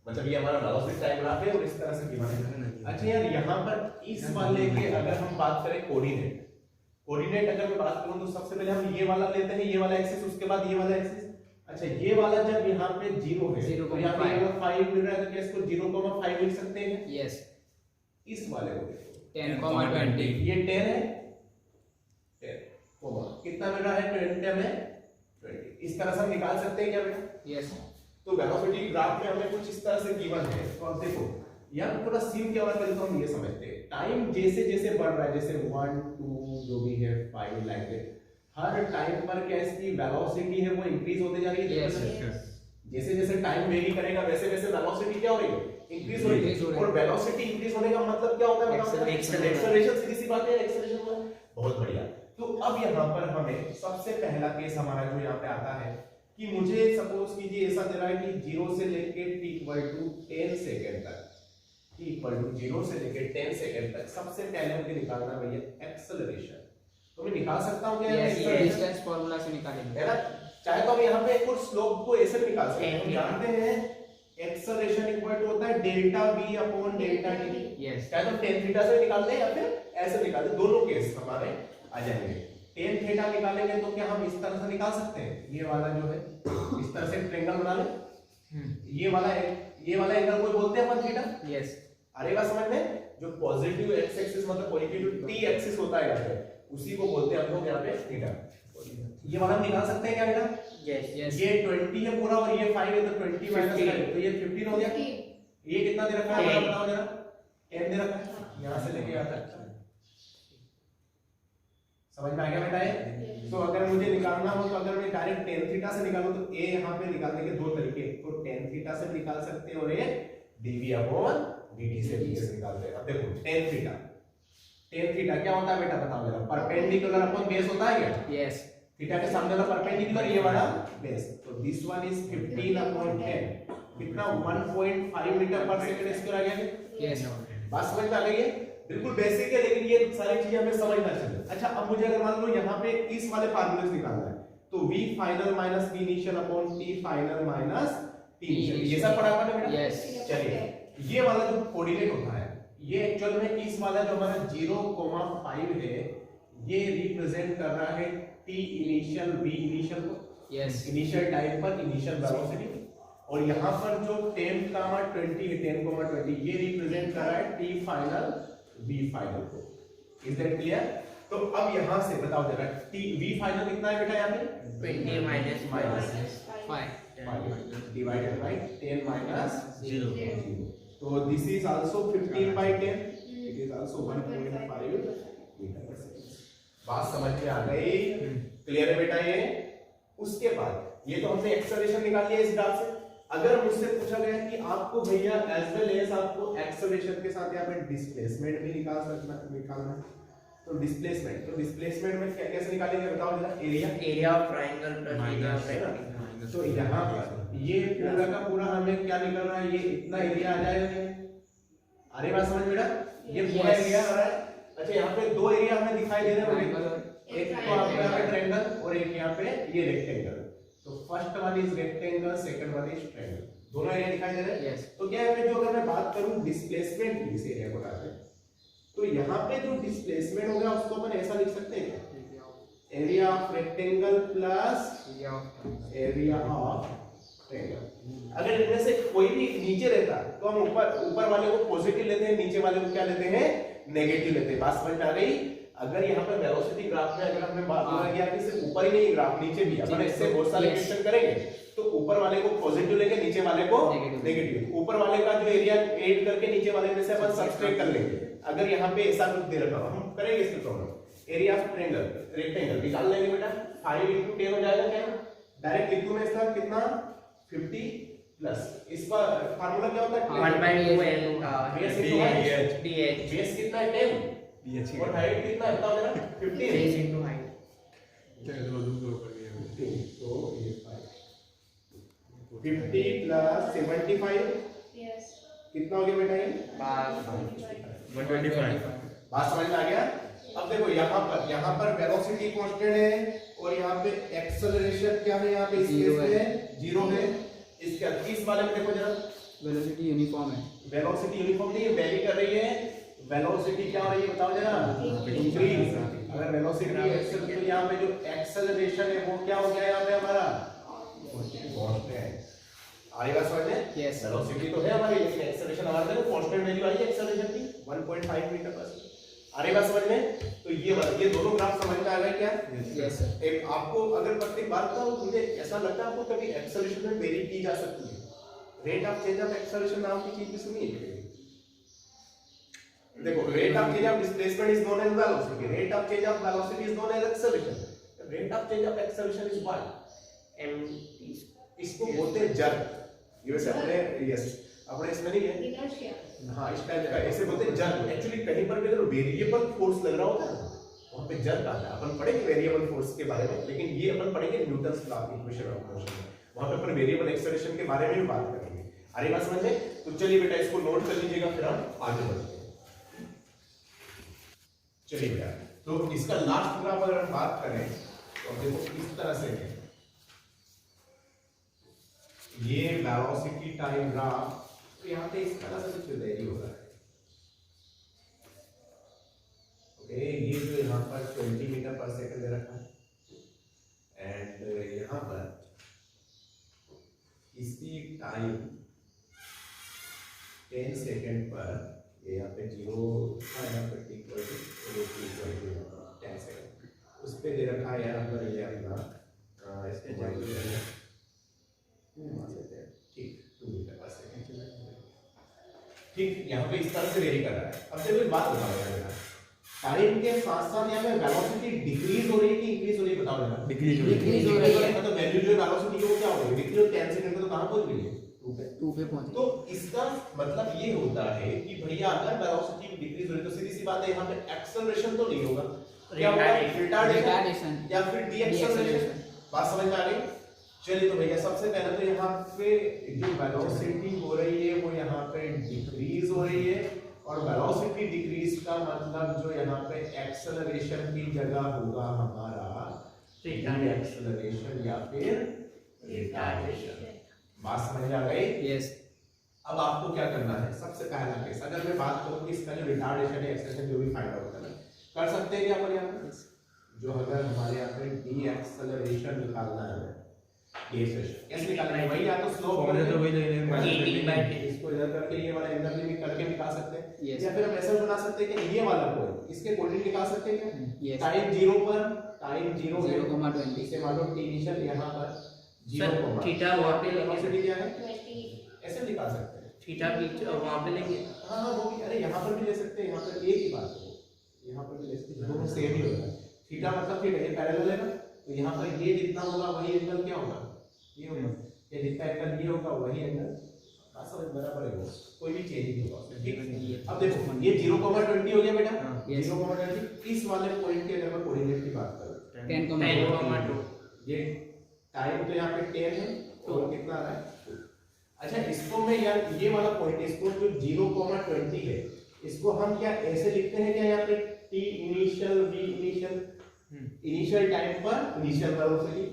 मतलब ये हमारा वेलोसिटी टाइम ग्राफ है और इस तरह से गिवन है। अच्छा यार, यहाँ पर इस वाले के अगर हम बात करें कोऑर्डिनेट अगर मैं बात करूं तो सबसे पहले हम ये वाला लेते हैं, ये वाला एक्सिस, उसके बाद ये वाला एक्सिस। अच्छा, ये वाला जब यहाँ पे 0 है तो यहाँ पे 5 मिल रहा है, तो क्या इसको 0,5 लिख सकते हैं? यस। इस वाले को देखो 10,20, ये 10 है, 10 कितना मिल रहा है? 20 में 20। इस तरह से हम निकाल सकते हैं क्या बेटा? यस। तो वेलोसिटी ग्राफ में हमें कुछ इस तरह से गिवन है। तो अब देखो यहाँ पूरा सीन क्या हो रहा है तो हम ये समझते हैं, टाइम जैसे जैसे बढ़ रहा है, जैसे 1 2 जो भी है 5 लाइक दैट, हर टाइम पर क्या इसकी वेलोसिटी है वो इंक्रीज होते जा रही है। जैसे जैसे टाइम वेरी करेगा वैसे वैसे वेलोसिटी क्या हो रही है? इंक्रीज हो रही है। और वेलोसिटी इंक्रीज होने का मतलब क्या होता है? एक्सेलरेशन। सीधी सी बात है, एक्सेलरेशन होगा। बहुत बढ़िया। तो अब यहाँ पर हमें सबसे पहला केस हमारा जो यहाँ पे आता है कि मुझे सपोज कीजिए ऐसा दे रहा है कि 0 से लेके t इक्वल टू 10 सेकंड तक, t इक्वल टू 0 से लेके 10 सेकंड तक सबसे पहले मुझे निकालना भैया एक्सेलरेशन। तो मैं निकाल सकता हूं क्या ये डिस्टेंस फार्मूला से निकालेंगे है ना। चाहे तो हम यहाँ पे एक और स्लोप को ऐसे भी निकाल सकते हैं। हम जानते हैं एक्सेलरेशन इक्वल टू होता है delta v upon delta t। Yes चाहे तो tan थीटा से निकाल दें या फिर ऐसे निकाल दें, दोनों केस हमारे आ जाएंगे। tan थीटा निकालेंगे तो क्या हम इस तरह से निकाल सकते हैं, ये वाला जो है इस तरह से ट्रायंगल बना लें, ये वाला एंगल को बोलते हैं अपन थीटा। यस अरे बात समझ में, जो पॉजिटिव x एक्सिस मतलब पॉजिटिव t एक्सिस होता है यहाँ पे, उसी को बोलते हैं हम लोग यहाँ पे थीटा। ये वाला निकाल सकते हैं क्या बेटा? यस ये 20 है पूरा और ये 5 है, तो 20 माइनस 5 तो ये 15 हो गया। ये कितना दे रखा है Ten. बताओ जरा? 10 दे रखा है, यहाँ से लेके यहाँ तक। समझ में आ गया बेटा ये? तो अगर मुझे निकालना हो तो अगर मैं डायरेक्ट tan थीटा से निकालूं तो a यहाँ पे निकालने के दो तरीके, तो tan थीटा से भी निकाल सकते हैं और ये dv अपॉन dt से भी निकालते हैं। अब देखो tan थीटा क्या होता है बेटा बताओ जरा? परपेंडिकुलर अपॉन बेस होता है क्या? यस थीटा के सामने वाला परपेंडिकुलर, ये वाला बेस, तो दिस वन इज 15 अपॉन 10, कितना 1.5 मीटर पर सेकंड स्क्वायर आ गया। यस बात समझ में आ गई है? बिल्कुल बेसिक है, लेकिन ये सारी चीजें हमें समझना चाहिए। अच्छा अब मुझे अगर मान लो यहाँ पे इस वाले फार्मूले से निकालना है, तो v final minus v initial upon t final minus t initial, ये सब पढ़ा आपने बेटा? यस चलिए ये वाला जो कोऑर्डिनेट होता है, ये एक्चुअल में इस वाला जो हमारा 0,5 है, ये रिप्रेजेंट कर रहा है t इनिशियल v इनिशियल को, यस इनिशियल टाइम पर इनिशियल वेलोसिटी, और यहाँ पर जो 10, 20 है 10,20 ये रिप्रेजेंट कर रहा है t फाइनल v फाइनल को। Is that clear? तो अब यहाँ से बताओ जरा t v फाइनल कितना है बेटा? यहाँ पे 20 minus 5 डिवाइडेड बाय 10 माइनस 0, तो this is also 15 by 10, it is also 1.5 metre per second. बात समझ में आ गई? क्लियर है बेटा ये? उसके बाद ये तो हमने एक्सेलरेशन निकाल लिया इस ग्राफ से। अगर मुझसे पूछा गया कि आपको भैया एज वेल एज आपको एक्सेलरेशन के साथ यहाँ पे डिस्प्लेसमेंट भी निकालना है, तो डिस्प्लेसमेंट में कैसे निकालेंगे बताओ जरा? area of triangle plus area of है ना? rectangle। तो यहाँ पर ये पूरा का पूरा हमें क्या निकल रहा है, ये इतना एरिया आ जाएगा। अरे बात समझ बेटा, ये पूरा Yes. एरिया आ रहा है। अच्छा यहाँ पे दो एरिया हमें दिखाई दे रहे हैं, एक तो आपको यहाँ पे ट्रायंगल और एक यहाँ पे ये रेक्टेंगल। तो first one is rectangle, second one is triangle, दोनों एरिया दिखाई दे रहे हैं। Yes. तो क्या है, जो अगर मैं बात करूं डिस्प्लेसमेंट की इस एरिया को उठाते हैं, तो यहाँ पे जो डिस्प्लेसमेंट होगा उसको अपन ऐसा लिख सकते हैं, area of rectangle plus area of triangle. अगर इनमें से कोई भी नीचे रहता तो हम ऊपर वाले को पॉजिटिव लेते हैं, नीचे वाले को क्या लेते हैं, नेगेटिव लेते हैं। बात समझ में आ गई? अगर यहाँ पर वेलोसिटी ग्राफ में अगर हमने बात किया कि सिर्फ ऊपर ही नहीं ग्राफ नीचे भी, अपन इससे बहुत सारे क्वेश्चन करेंगे, तो ऊपर वाले को पॉजिटिव लेंगे, नीचे वाले को नेगेटिव। ऊपर वाले का जो एरिया ऐड करके नीचे वाले में से अपन सब्ट्रैक्ट कर लेंगे। अगर यहाँ पे ऐसा कुछ दे रखा हो, हम करेंगे इसकी problem. Area of triangle rectangle निकाल लेंगे बेटा, 5 × 10 हो जाएगा क्या? डायरेक्ट लिखूं मैं इसका कितना 50 प्लस इसका फार्मूला क्या होता है? 1/2 base into height। dh base कितना है 10 और हाइट कितना है बताओ जरा? 15 base into height। तो ये 50 प्लस 75 कितना हो गया बेटा? ये 125। बात समझ में आ गया? अब देखो यहाँ पर वेलोसिटी कांस्टेंट है और यहाँ पे एक्सेलरेशन क्या है, यहाँ पे इस केस में 0 है। इसके इस वाले में देखो जरा, वेलोसिटी यूनिफॉर्म है, वेलोसिटी यूनिफॉर्म नहीं है, वेरी कर रही है। वेलोसिटी क्या हो रही है बताओ जरा? इंक्रीज। अगर वेलोसिटी एक्सेल तो यहाँ पे जो एक्सेलरेशन है वो क्या हो गया यहाँ पे हमारा? कांस्टेंट। आएगा समझ में? Yes. वेलोसिटी तो है हमारी, लेकिन एक्सेलरेशन हमारे देखो कांस्टेंट वैल्यू आई है एक्सेलरेशन की 1.5 मीटर पर सेकंड। आएगा समझ में? तो ये दोनों ग्राफ समझ में आ गए क्या? Yes sir. एक आपको अगर प्रत्येक बात का मुझे ऐसा लगता है आपको कभी एक्सेलरेशन में वेरी की जा सकती है, rate of change of acceleration नाम की चीज भी सुनी है? देखो rate of change of displacement is known as velocity, rate of change of velocity is known as acceleration, rate of change of acceleration is what? mt। इसको बोलते हैं जर्क। ये वैसे अपने इसमें नहीं है, हाँ इस टाइप का ऐसे बोलते हैं जर्क। एक्चुअली कहीं पर भी अगर वेरिएबल फोर्स लग रहा होता है वहां पे जल्द आता है। अपन पढ़ेंगे वेरिएबल फोर्स के बारे में, लेकिन ये अपन पढ़ेंगे Newton's law equation of motion में, वहां पे अपन वेरिएबल एक्सेलरेशन के बारे में भी बात करेंगे। आ रही बात समझ में? तो चलिए बेटा इसको नोट कर लीजिएगा, फिर हम आगे बढ़ते हैं। चलिए बेटा, तो इसका लास्ट ग्राफ अगर हम बात करें तो देखो इस तरह से है, ये वेलोसिटी टाइम ग्राफ, तो यहाँ पे इस तरह से कुछ वेरी हो रहा है। ओके, ये जो यहाँ पर 20 मीटर पर सेकंड दे रखा है एंड यहाँ पर इसी टाइम 10 सेकंड पर ये यहाँ पे 0 यहाँ पे इक्वल टू 10 सेकंड उस पे दे रखा है यहाँ पर, ये अपना इसके जाएंगे ठीक 2 मीटर पर सेकंड, ठीक यहाँ पे इस तरह से वेरी कर रहा है। अब देखो एक बात बताओ यार, टाइम के साथ साथ यहाँ पे वेलोसिटी डिक्रीज हो रही है कि इंक्रीज हो रही है? बताओ जरा। डिक्रीज हो रही है। मतलब वैल्यू जो वेलोसिटी है वो क्या हो रही है? डिक्रीज हो 10 सेकंड में तो कहां पहुंच गई है? 2 पे पहुंच। तो इसका मतलब ये होता है कि भैया अगर वेलोसिटी डिक्रीज हो रही है तो सीधी सी बात है यहाँ पे एक्सेलरेशन तो नहीं होगा, क्या होगा? रिटार्डेशन या फिर डीएक्सेलरेशन। बात समझ में आ गई? चलिए तो भैया सबसे पहले तो यहाँ पे जो वेलोसिटी हो रही है वो यहाँ पे डिक्रीज हो रही है, और वेलोसिटी डिक्रीज का मतलब जो यहाँ पे एक्सेलरेशन की जगह होगा हमारा एक्सेलरेशन या फिर रिटार्डेशन। बात समझ आ गई? यस। अब आपको क्या करना है? सबसे पहला केस अगर मैं बात करूं कि इसका जो रिटार्डेशन है एक्सेलरेशन जो भी फाइंड आउट करना कर सकते हैं क्या अपन यहाँ पे? जो अगर हमारे यहाँ पे डी एक्सेलरेशन निकालना है, कैसे निकालना है? वही या तो स्लोप तो वही लेंगे, इसको इधर करके ये वाला इंटर लिमिट करके निकाल सकते हैं, Yes. या फिर हम ऐसा बना सकते हैं कि ये वाला पॉइंट इसके कोऑर्डिनेट निकाल सकते हैं क्या? Yes. टाइम 0 पर, टाइम 0 है 0,20 इसे मान लो टी इनिशियल यहाँ पर 0, सर, थीटा वहाँ पे वेलोसिटी क्या है? ऐसे निकाल सकते हैं। थीटा भी वहाँ पे लेंगे। हाँ हाँ वो भी, अरे यहाँ पर भी ले सकते हैं, यहाँ पर एक ही बात है, यहाँ पर भी ले सकते हैं, दोनों सेम ही होता है। थीटा मतलब थीटा ये पैरेलल है ना, तो यहाँ पर ये जितना होगा वही एंगल क्या होगा? ये होगा। ये जितना एंगल ये होगा वही एंगल, सब बराबर है, वो कोई भी चेंज नहीं होगा उसमें, ठीक है? अब देखो ये 0,20 हो गया बेटा, 0,20। इस वाले पॉइंट के अगर मैं कोऑर्डिनेट की बात करूं 10,2 ये टाइम तो यहाँ पे 10 है और कितना आ रहा है? अच्छा इसको मैं यार ये वाला पॉइंट, इसको जो 0,20 है इसको हम क्या ऐसे लिखते हैं क्या यहाँ पे? T initial V initial, initial time पर इनिशियल वेलोसिटी,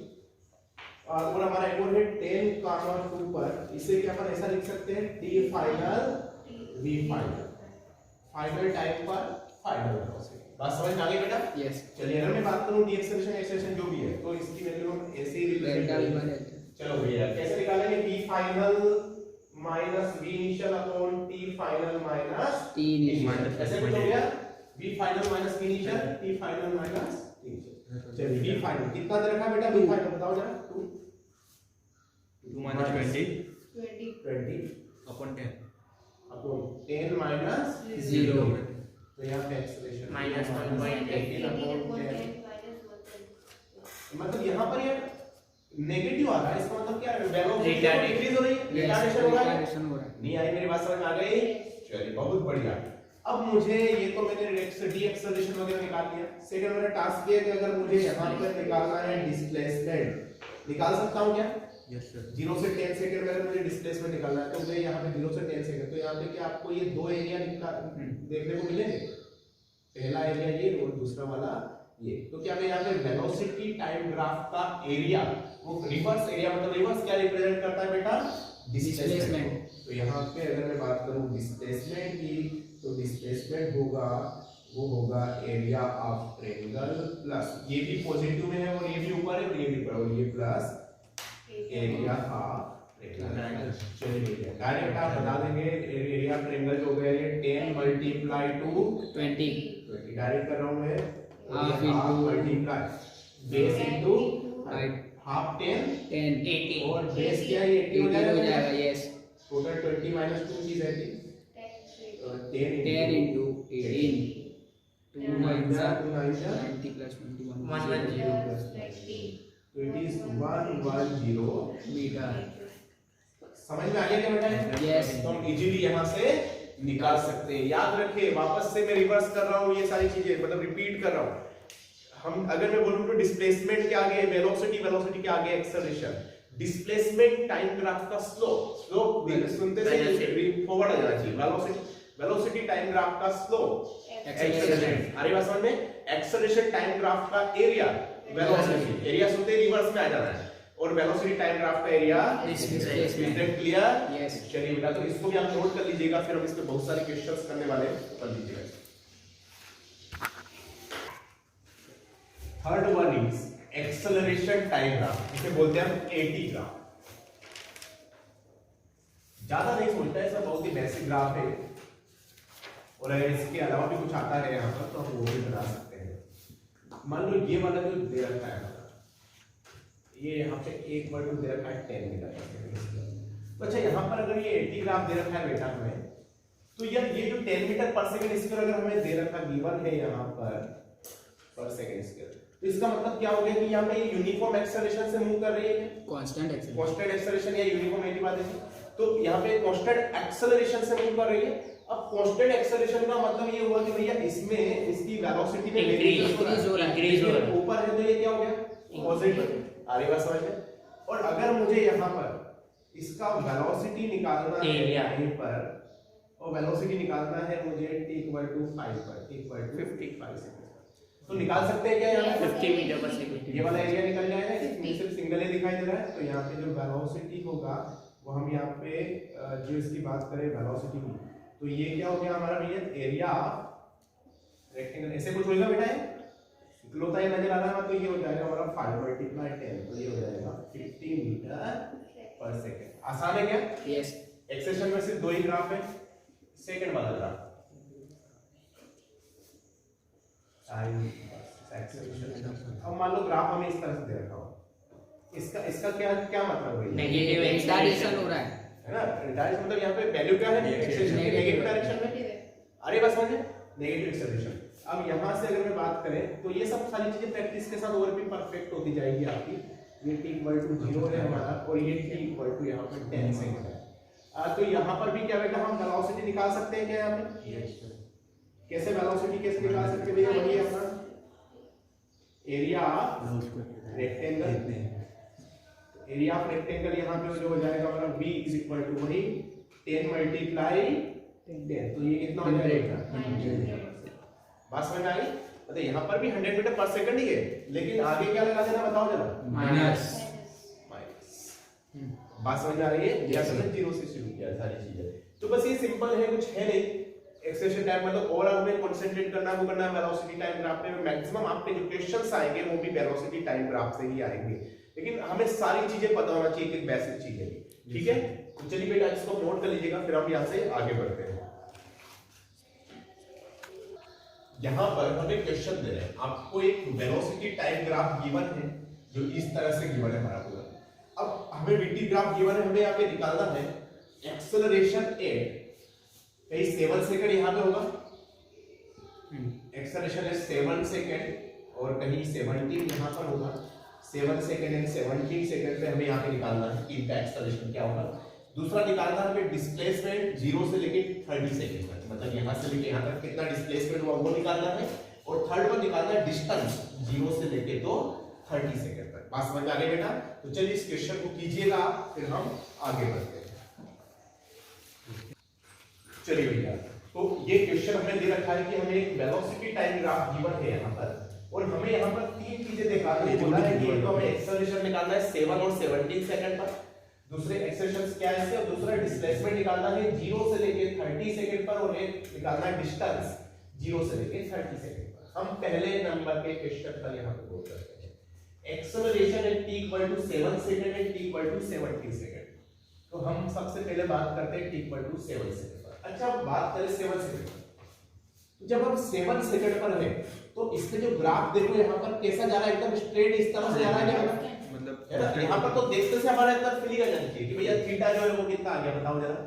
और हमारा एक और है 10,2 पर, इसे क्या अपन ऐसा लिख सकते हैं? T final V final, final time पर फाइनल वेलोसिटी। बात समझ में आ गई बेटा? यस। चलिए अगर मैं बात करूं डी एक्सेलरेशन एक्सेलरेशन जो भी है तो इसकी वैल्यू हम ऐसे ही लिखेंगे। चलो भैया कैसे निकालेंगे? V final minus V initial upon T final minus T initial. ऐसे कुछ हो गया? V final minus V initial, T final minus T initial. चलिए वी फाइनल कितना दे रखा है बेटा? वी फाइनल बताओ जरा। 2 minus 20 20 upon 10 अपॉन 10 माइनस 0। तो यहाँ पे एक्सेलरेशन माइनस 1.8 मतलब यहाँ पर ये नेगेटिव आ रहा है, इसका मतलब क्या है? Velocity Retardation. डिक्रीज हो रही है, रिटार्डेशन हो रहा है। रिटार्डेशन हो रहा है। नहीं आई मेरी बात समझ में आ गई? चलिए बहुत बढ़िया। अब मुझे ये तो मैंने डी एक्सेलरेशन वगैरह निकाल लिया। सेकंड मेरा टास्क ये है कि अगर मुझे यहाँ पर निकालना है डिस्प्लेसमेंट, निकाल सकता हूँ क्या? yes sir 0 से 10 सेकंड में अगर मुझे डिस्प्लेसमेंट निकालना है तो मुझे यहाँ पे 0 से 10 सेकंड, तो यहाँ पे क्या आपको ये दो एरिया देखने को मिलेंगे? पहला एरिया ये और दूसरा वाला ये। तो क्या मैं यहाँ पे वेलोसिटी टाइम ग्राफ का एरिया, वो रिवर्स एरिया, मतलब रिवर्स क्या रिप्रेजेंट करता है बेटा? डिस्प्लेसमेंट। तो यहाँ पे अगर मैं बात करूँ डिस्प्लेसमेंट की, तो डिस्प्लेसमेंट होगा वो होगा एरिया ऑफ ट्रायंगल प्लस, ये भी पॉजिटिव में है और ये भी ऊपर है और ये भी ऊपर, और ये प्लस एरिया ऑफ ट्रायंगल। चलिए डायरेक्ट आप बता देंगे एरिया ऑफ ट्रायंगल जो हो गया ये 10 मल्टीप्लाई टू 20 डायरेक्ट कर रहा हूं मैं, half into multiply base into half 10 10 और बेस क्या है? 80 हो 80 हो जाएगा। जाएगा। यस। टोटल 20 माइनस 2 चीज है 10 into 18 2 9 जा 90 90 plus 21 110 तो इट इज 110 मीटर। समझ में आ गया क्या बेटा? Yes. तो हम इजीली यहां से निकाल सकते हैं। याद रखिए, वापस से मैं रिवर्स कर रहा हूं ये सारी चीजें, मतलब रिपीट कर रहा हूं हम अगर मैं बोलूं तो डिस्प्लेसमेंट के आगे वेलोसिटी, वेलोसिटी के आगे एक्सेलरेशन, डिस्प्लेसमेंट टाइम ग्राफ का स्लोप, स्लोप सुनते से फॉरवर्ड आ जाना चाहिए, वेलोसिटी, वेलोसिटी टाइम ग्राफ का स्लोप, एक्सेलरेशन, अरे बात समझ में, एक्सेलरेशन टाइम ग्राफ का एरिया, वेलोसिटी, एरिया सुनते रिवर्स में आ जाना है, और वेलोसिटी टाइम ग्राफ का एरिया, डिस्प्लेसमेंट। क्लियर? यस। चलिए बेटा, तो इसको भी आप नोट कर लीजिएगा, फिर हम इस पे बहुत सारे क्वेश्चंस करने वाले हैं, कर लीजिएगा। Third one is acceleration time graph, इसे बोलते हैं हम एटी ग्राफ। ज्यादा नहीं सोचता है, सब बहुत ही बेसिक ग्राफ है, और अगर इसके अलावा भी कुछ आता है यहाँ पर तो हम वो भी बना सकते हैं। मान लो ये वाला जो दे रखा है, ये यहाँ पे एक वर्ड दे रखा है 10 मीटर। तो अच्छा, यहाँ पर अगर ये 80 ग्राफ दे रखा है बेटा हमें, तो यार ये जो 10 मीटर पर सेकंड स्क्वायर अगर हमें दे रखा गिवन है यहाँ पर सेकंड स्क्वायर, तो इसका मतलब क्या हो गया कि यहाँ पे ये यूनिफॉर्म एक्सेलरेशन से मूव कर रही है, कांस्टेंट एक्सेलरेशन, कांस्टेंट एक्सेलरेशन या यूनिफॉर्म एटी बात है, तो यहाँ पे कांस्टेंट एक्सेलरेशन से मूव कर रही है। अब कांस्टेंट एक्सेलरेशन का मतलब ये हुआ कि भैया इसमें इसकी वेलोसिटी में इंक्रीज हो रहा है, ऊपर है, तो ये क्या हो गया पॉजिटिव, आगे बात समझ में। और अगर मुझे यहाँ पर इसका वेलोसिटी निकालना है यहीं पर, और वेलोसिटी निकालना है मुझे t = 5 पर, t = 55 सेकंड, तो निकाल सकते हैं क्या यहाँ पे 50 मीटर पर सेकंड, ये वाला एरिया निकल जाएगा, इसमें सिर्फ सिंगल ए दिखाई दे रहा है, तो यहाँ पे जो वेलोसिटी होगा वो हम यहाँ पे जो इसकी बात करें वेलोसिटी की, तो ये क्या हो गया हमारा भैया एरिया रेक्टेंगल, ऐसे कुछ होगा बेटा, ये इकलौता ये नजर आ रहा है, तो ये हो जाएगा हमारा 5 × 10, तो ये हो जाएगा 50 मीटर पर सेकंड। आसान है क्या? यस। एक्सेशन में सिर्फ दो ही ग्राफ है, सेकंड वाला ग्राफ अब मान लो ग्राफ हमें इस तरह से दे रखा हो, इसका क्या क्या मतलब है? नेगेटिव एक्सेलरेशन हो रहा है ना, डायरेक्शन मतलब यहाँ पे वैल्यू क्या है एक्सेलरेशन के नेगेटिव डायरेक्शन में, अरे बस समझे, नेगेटिव एक्सेलरेशन। अब यहाँ से अगर मैं बात करें तो ये सब सारी चीजें प्रैक्टिस के साथ और भी परफेक्ट होती जाएगी आपकी। ये t = 0 है हमारा, और ये t = यहाँ पे 10 सेकंड है। तो यहाँ पर भी क्या बेटा हम वेलोसिटी निकाल सकते हैं क्या यहाँ पे? कैसे वेलोसिटी कैसे निकाल सकते हैं भैया? वही अपना area rectangle, area of rectangle यहाँ पे जो हो जाएगा हमारा v = वही 10 × 10, तो ये कितना हो जाएगा? बात समझ आ गई? मतलब यहाँ पर भी 100 मीटर पर सेकंड ही है, लेकिन आगे क्या लगा देना बताओ जरा, माइनस। बात समझ आ रही है? या समझ 0 से शुरू किया सारी चीजें, तो बस ये सिंपल है, कुछ है नहीं। एक्सेलरेशन टाइम मतलब ओवरऑल में कंसंट्रेट करना वो करना है वेलोसिटी टाइम ग्राफ पे, मैक्सिमम आपके जो क्वेश्चंस आएंगे वो भी वेलोसिटी टाइम ग्राफ से ही आएंगे, लेकिन हमें सारी चीजें पता होना चाहिए, एक बेसिक चीजें भी, ठीक है? तो चलिए बेटा इसको नोट कर लीजिएगा, फिर हम यहाँ से आगे बढ़ते हैं। यहाँ पर हमें क्वेश्चन दे रहे हैं, आपको एक वेलोसिटी टाइम ग्राफ गिवन है जो इस तरह से गिवन है हमारा पूरा। अब हमें वीटी ग्राफ गिवन है, हमें यहाँ पे निकालना है एक्सेलरेशन एट, कहीं 7 सेकंड यहाँ पे होगा, एक्सेलरेशन है 7 सेकंड, और कहीं 17 यहाँ पर होगा, 7 सेकंड एंड 17 सेकंड पे हमें यहाँ पे निकालना है कि इनका एक्सेलरेशन क्या होगा। दूसरा निकालना है हमें डिस्प्लेसमेंट 0 से लेके 30 सेकंड तक, मतलब यहाँ से लेके यहाँ तक कितना डिस्प्लेसमेंट हुआ वो निकालना है, और थर्ड वन निकालना है डिस्टेंस 0 से लेके तो 30 सेकंड तक। बात समझ आ गई बेटा? तो चलिए इस क्वेश्चन को कीजिएगा, फिर हम आगे बढ़ते हैं। चलिए भैया, तो ये क्वेश्चन हमें दे रखा है कि हमें एक वेलोसिटी टाइम ग्राफ गिवन है यहाँ पर, और हमें यहाँ पर तीन चीजें दिखानी है। बोला है कि एक तो हमें एक्सेलरेशन निकालना है 7 और 17 सेकंड पर, दूसरे एक्सेलरेशन क्या है, और दूसरा डिस्प्लेसमेंट निकालना है 0 से लेके 30 सेकंड पर, और एक निकालना है डिस्टेंस 0 से लेके 30 सेकंड पर। हम पहले नंबर के क्वेश्चन पर यहाँ पे बोल करते हैं acceleration at t = 7 second and t = 70 second. तो हम सबसे पहले बात करते हैं t = 7 सेकंड पर। अच्छा, बात करें 7 सेकंड पर, तो जब हम 7 सेकंड पर है तो इसके जो ग्राफ देखो यहाँ पर कैसा जा रहा है, एकदम स्ट्रेट इस तरह से जा रहा है क्या? मतलब है ना, यहाँ पर तो देखते से हमारा इतना फीलिंग आ जानी चाहिए कि भैया थीटा जो है वो कितना आ गया, बताओ जरा।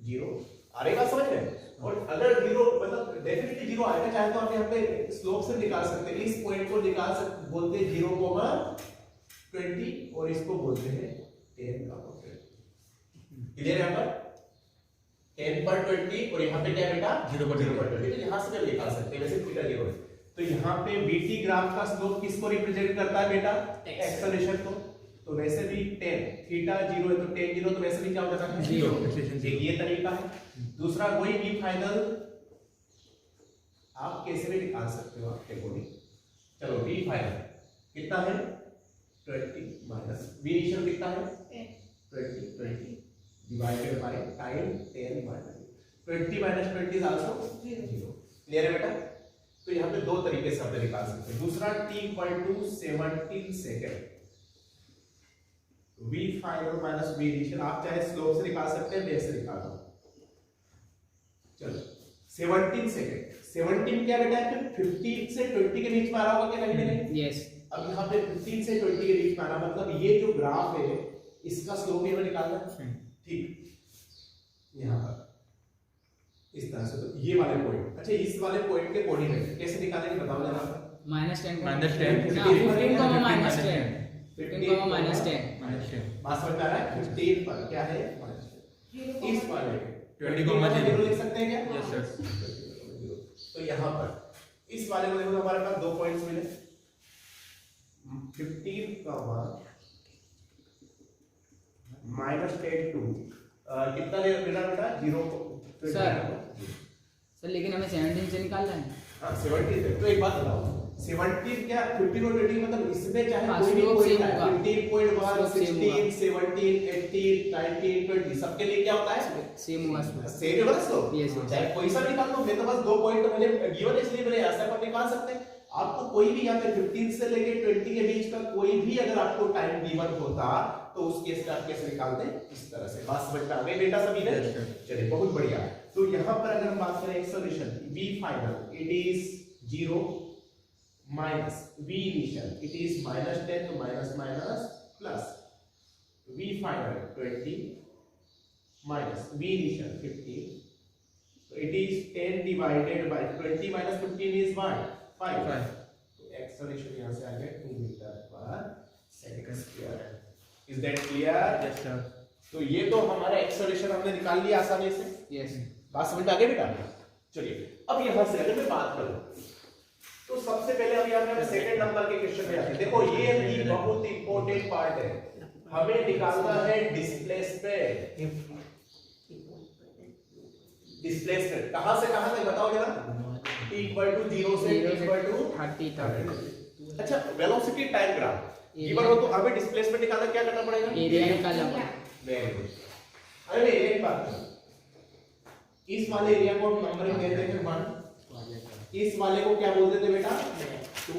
0 आ रही बात समझ में? और अगर 0 मतलब डेफिनेटली 0 आएगा, चाहे तो आप यहाँ पे स्लोप से निकाल सकते हैं, इस पॉइंट को निकाल सकते, बोलते हैं 0,20 और इसको बोलते हैं 10 का परसेंट। क्लियर है? यहाँ पर 10 पर 20 और यहाँ पे क्या बेटा 0 पर 20, तो यहाँ से भी निकाल सकते हैं, वैसे थीटा 0 है। तो यहाँ पे बीटी ग्राफ का स्लोप किसको रिप्रेजेंट करता है बेटा? एक्सेलरेशन को। तो वैसे भी tan थीटा 0 है तो tan 0 तो वैसे भी क्या हो जाता है? 0। ये तरीका है। दूसरा कोई भी फाइनल आप कैसे भी निकाल सकते हो आपके अकॉर्डिंग। चलो v फाइनल कितना है? 20 माइनस v इनिशियल कितना है? 20 divided by time 10 minus 20 minus 20 is also 0। Clear है बेटा? तो यहाँ पे दो तरीके से आप निकाल सकते हैं। दूसरा t equal to 17 second v final minus v initial आप चाहे स्लोप से निकाल सकते हैं, बेस से निकाल लो। चलो 17 सेकेंड 17 क्या बेटा है? 15 से 20 के बीच में आ रहा होगा क्या? कहीं नहीं। यस। अब यहाँ पे 15 से 20 के बीच में आना मतलब ये जो ग्राफ है इसका स्लोप ये निकालना है। ठीक, यहाँ पर इस तरह से। तो ये वाले पॉइंट, अच्छा इस वाले पॉइंट के कोऑर्डिनेट कैसे निकालेंगे बताओ जरा। -10 -10 15 -10 बात समझ में आ रहा है? 15 पर क्या है? इस वाले 20,0 लिख सकते हैं क्या? Yes sir. तो यहाँ पर इस वाले को देखो हमारे पास दो पॉइंट्स मिले 15 -10 टू कितना ले मिला बेटा? 0 सर लेकिन हमें 17 से निकालना है। हाँ 17 है। तो एक बात बताओ 17 क्या 15 और 20 मतलब इसमें चाहे हाँ, कोई भी slope कोई same होगा। 15.1 Slope same 16 17 18 19 20 सबके लिए क्या होता है? सेम हुआ। सेम होगा ना स्लोप। Yes, yes. चाहे कोई सा निकाल लो। मैं तो बस दो पॉइंट तो मुझे गिवन है इसलिए मैंने ऐसा पर निकाल सकते हैं। आपको कोई भी यहाँ पे 15 से लेके 20 के बीच का कोई भी अगर आपको टाइम गिवन होता तो उस केस में आप कैसे निकालते? इस तरह से। बात समझ में आ गई बेटा सभी ने? चलिए बहुत बढ़िया। तो यहाँ पर अगर हम बात करें acceleration v final it is 0 minus v initial it is -10 तो minus minus plus v final 20 minus v initial 15 तो it is 10 divided by 20 minus 15 is 5। तो एक्सेलरेशन यहां से आ गया 2 metre per second square. Is that clear? Yes sir. तो ये तो हमारा एक्सेलरेशन हमने निकाल लिया आसानी से। यस। बात समझ में आ गई बेटा? चलिए अब यहां से अगर मैं बात करूं तो सबसे पहले अभी हमने सेकंड नंबर के क्वेश्चन में आते हैं। देखो ये भी बहुत इंपॉर्टेंट पार्ट है। हमें निकालना है डिस्प्लेसमेंट। डिस्प्लेसमेंट कहां से कहां तक बताओ जरा? t इक्वल टू 0 से t इक्वल टू 30 तक। अच्छा वेलोसिटी टाइम ग्राफ गिवन हो तो हमें डिस्प्लेसमेंट निकालना क्या करना पड़ेगा? एरिया निकालना पड़ेगा। Very good. अरे एक बात इस वाले एरिया को हम नंबरिंग देते थे 1, इस वाले को क्या बोलते थे बेटा? 2,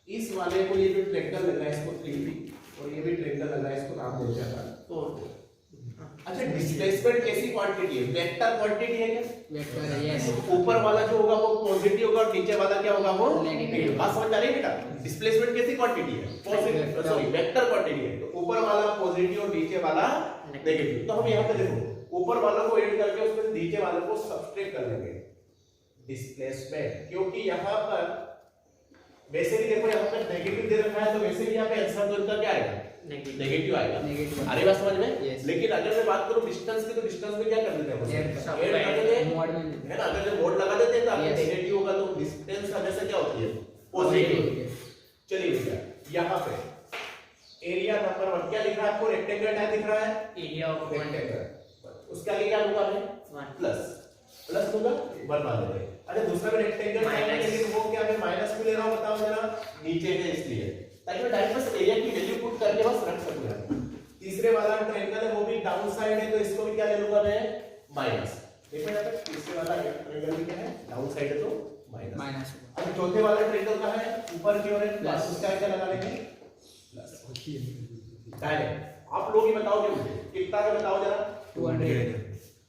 इस वाले को ये जो ट्रायंगल लग रहा है इसको 3 और ये भी ट्रायंगल लग रहा है इसको नाम देते हैं 4। अच्छा डिस्प्लेसमेंट कैसी क्वांटिटी है? वेक्टर क्वांटिटी है क्या? वेक्टर है। यस। ऊपर वाला जो होगा वो पॉजिटिव होगा और नीचे वाला क्या होगा? वो नेगेटिव। बात समझ आ रही है बेटा? डिस्प्लेसमेंट कैसी क्वांटिटी है? पॉजिटिव सॉरी वेक्टर क्वांटिटी है। तो ऊपर वाला पॉजिटिव और नीचे वाला नेगेटिव। तो हम यहां पे देखो ऊपर वाला को ऐड करके उसमें नीचे वाले को सब्ट्रैक्ट कर लेंगे डिस्प्लेसमेंट, क्योंकि यहां पर वैसे भी देखो यहां पर नेगेटिव दे रखा है तो वैसे भी यहां पे आंसर तो इनका क्या आएगा? नेगेटिव आएगा। नेगेटिव। अरे बात समझ में? Yes. लेकिन अगर मैं बात करूं डिस्टेंस की तो डिस्टेंस में क्या कर देते हैं? Add ऐड कर देते हैं मोड में है ना। अगर जब मोड लगा देते हैं तो आपका Yes. नेगेटिव होगा तो डिस्टेंस हमेशा क्या होती है? पॉजिटिव। चलिए भैया यहां पे एरिया नंबर 1 क्या लिख रहा है आपको? रेक्टेंगल टाइप दिख रहा है एरिया ऑफ रेक्टेंगल। उसके आगे क्या लूंगा मैं? प्लस लूंगा 1 मान लेते हैं। अच्छा दूसरा भी रेक्टेंगल टाइप है लेकिन वो क्या मैं माइनस क्यों ले रहा हूं बताओ जरा? नीचे है इसलिए ताकि मैं डायरेक्ट बस एरिया की वैल्यू पुट करके बस रख सकूं। तीसरे वाला ट्रायंगल है वो भी डाउन साइड है तो इसको भी क्या ले लूंगा मैं? माइनस। देखो यहां पे तीसरे वाला ट्रायंगल भी क्या है? डाउन साइड है तो माइनस। अब चौथे वाला ट्रायंगल कहां है? ऊपर की ओर है प्लस। उसका क्या लगा लेंगे? प्लस। डायरेक्ट आप लोग ही बताओगे मुझे कितना है बताओ जरा? 200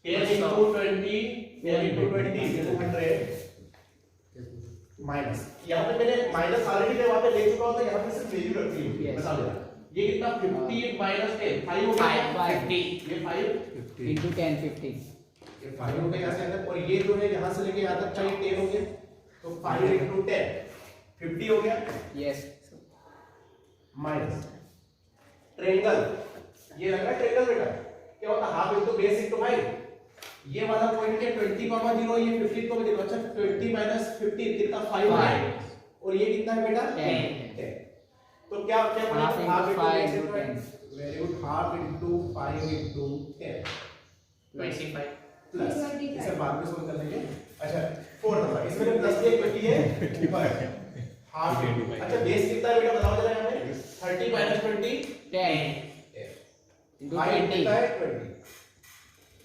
10 into 20 10 into 20 200 माइनस। यहाँ पे मैंने माइनस ऑलरेडी मैं वहां पे ले चुका हूं तो यहाँ पे सिर्फ वैल्यू रखी है। Yes. बता दो ये कितना 50 माइनस 10 5 हो गया। 50 ये 5 into 10 50। ये 5 हो गया यहाँ से तक और ये जो है यहाँ से लेके यहाँ तक का ये 10 हो गया तो 5 into 10 50 हो गया। यस। माइनस ट्रायंगल ये लग रहा है ट्रायंगल बेटा क्या होता? Half into base into height ये वाला पॉइंट है 20,0 ये 15,0 अच्छा 20 माइनस 15 कितना 5 है और ये कितना है बेटा 10 तो क्या क्या half into 5 into 10 very good half into 5 into 10 25 plus इसे बाद में सोल्व कर लेंगे अच्छा 4 नंबर इसमें प्लस के क्योंकि है ऊपर हाफ अच्छा बेस कितना है बेटा बताओ जरा यहां पे 30 माइनस 20 10 इंटू 5 20 कितना है 20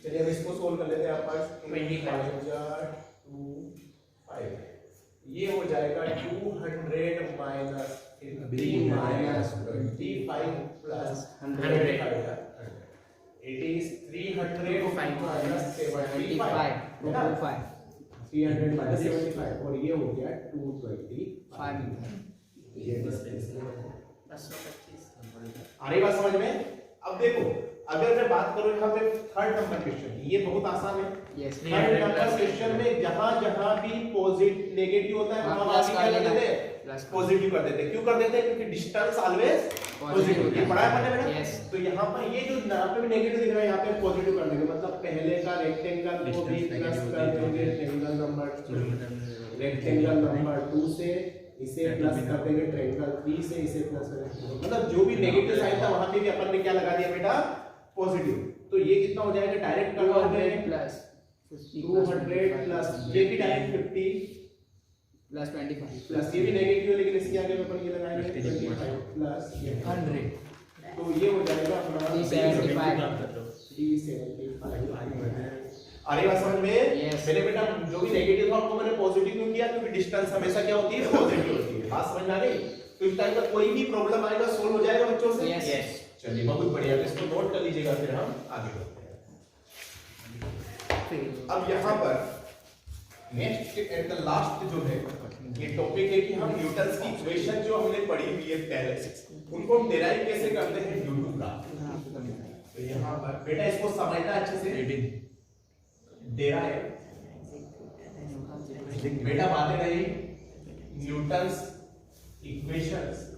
चलिए अब इसको सोल्व कर लेते हैं आप पास 25 2 5 ये हो जाएगा 200 minus 15 minus 25 plus 100 it is 300 minus 75 है ना 25 300 minus 75 और ये हो गया 225 5 ये डिस्प्लेसमेंट 525 आ रही बात समझ में अब देखो अगर मैं बात करूं यहाँ पे थर्ड नंबर क्वेश्चन ये बहुत आसान है यस थर्ड नंबर क्वेश्चन में जहां भी पॉजिटिव नेगेटिव होता है वहां प्लस क्या कर देते हैं प्लस पॉजिटिव कर देते हैं क्यों कर देते हैं क्योंकि डिस्टेंस ऑलवेज पॉजिटिव ये पढ़ा है मैंने बेटा Yes. तो यहाँ पर ये जो यहाँ पे भी नेगेटिव दिख रहा है यहाँ पे पॉजिटिव कर देंगे मतलब पहले का रेक्टेंगल को भी प्लस कर देंगे ट्रायंगल नंबर रेक्टेंगल नंबर 2 से इसे प्लस कर देंगे ट्रायंगल 3 से इसे प्लस करेंगे मतलब जो भी नेगेटिव साइन था वहां पे भी अपन ने क्या लगा दिया बेटा पॉजिटिव तो ये कितना हो जाएगा डायरेक्ट कर दोगे 200 प्लस 200 प्लस ये भी डायरेक्ट 50 प्लस 25 प्लस ये भी नेगेटिव है लेकिन इसके आगे अपन ये लगाएंगे 25 प्लस ये 100 तो ये हो जाएगा अपना 375 अरे बात समझ में Yes. मेरे बेटा जो भी नेगेटिव था आपको मैंने पॉजिटिव क्यों किया क्योंकि डिस्टेंस हमेशा क्या होती है पॉजिटिव होती है बात समझ में आ गई तो इस टाइम का कोई भी प्रॉब्लम आएगा सोल्व हो जाएगा बच्चों से Yes. चलिए बहुत बढ़िया तो इसको नोट कर लीजिएगा फिर हम आगे बढ़ते हैं अब यहाँ पर नेक्स्ट एंड द लास्ट जो है ये टॉपिक है कि हम न्यूटन की इक्वेशन जो हमने पढ़ी हुई है पहले उनको हम डिराइव कैसे करते हैं ड्यू टू ग्राफ तो यहाँ पर बेटा इसको समझना अच्छे से डिराइव बेटा बातें रही न्यूटन्स इक्वेशंस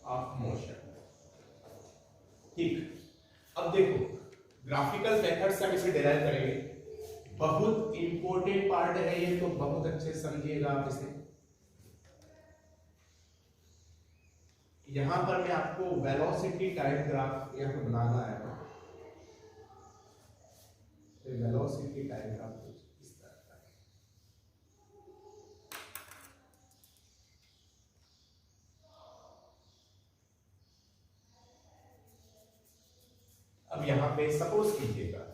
ऑफ मोशन ठीक अब देखो ग्राफिकल मेथड से हम इसे डिराइव करेंगे बहुत इंपॉर्टेंट पार्ट है ये तो बहुत अच्छे से समझिएगा आप इसे यहां पर मैं आपको वेलोसिटी टाइप ग्राफ यहां पे बनाना है तो वेलोसिटी टाइप ग्राफ कुछ इस तरह का है अब यहां पे सपोज कीजिएगा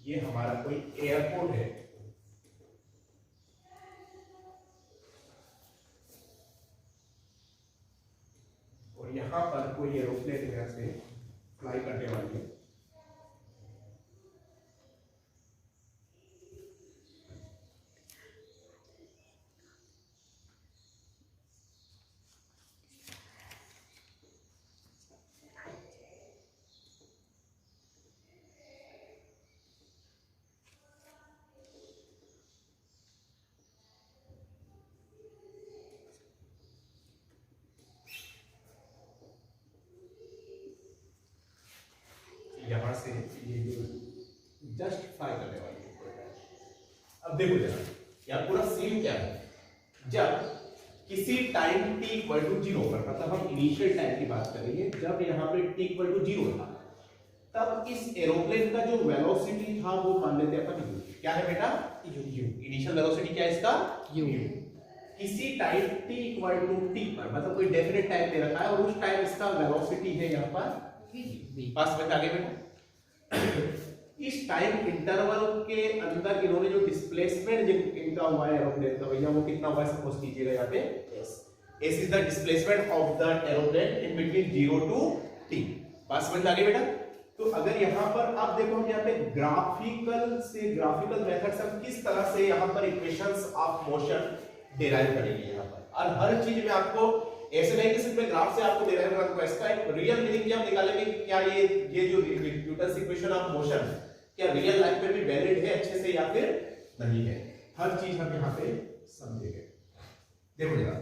ये हमारा कोई एयरपोर्ट है और यहां पर कोई एरोप्लेन यहां से फ्लाई करने वाली है यहां से ये जो जस्ट फ्लाई करने वाली है अब देखो जरा यार पूरा सीन क्या है जब किसी टाइम t इक्वल टू 0 पर मतलब हम इनिशियल टाइम की बात करेंगे जब यहाँ पे t इक्वल टू 0 था तब इस एरोप्लेन का जो वेलोसिटी था वो मान लेते हैं अपन u क्या है बेटा u इनिशियल वेलोसिटी क्या है इसका u किसी time t equal to t पर मतलब कोई डेफिनेट टाइम दे रखा है और उस टाइम इसका वेलोसिटी है यहाँ पर पास में आगे में इस टाइम इंटरवल के अंदर इन्होंने जो डिस्प्लेसमेंट इनका हुआ है एरोप्लेन का भैया वो कितना हुआ है सपोज कीजिएगा यहाँ पे s is the displacement of the aeroplane in between 0 to t पास में आगे बेटा तो अगर यहाँ पर आप देखो हम यहाँ पे ग्राफिकल मेथड से हम किस तरह से यहाँ पर इक्वेशंस ऑफ मोशन डिराइव करेंगे यहाँ पर और हर चीज में आपको ऐसे नहीं कि सिर्फ मैं ग्राफ से आपको दे रहा हूं इसका एक रियल मीनिंग क्या हम निकालेंगे कि क्या ये जो न्यूटन्स इक्वेशन ऑफ मोशन क्या रियल लाइफ में भी वैलिड है अच्छे से या फिर नहीं है हर चीज हम यहां पे समझेंगे देखो जरा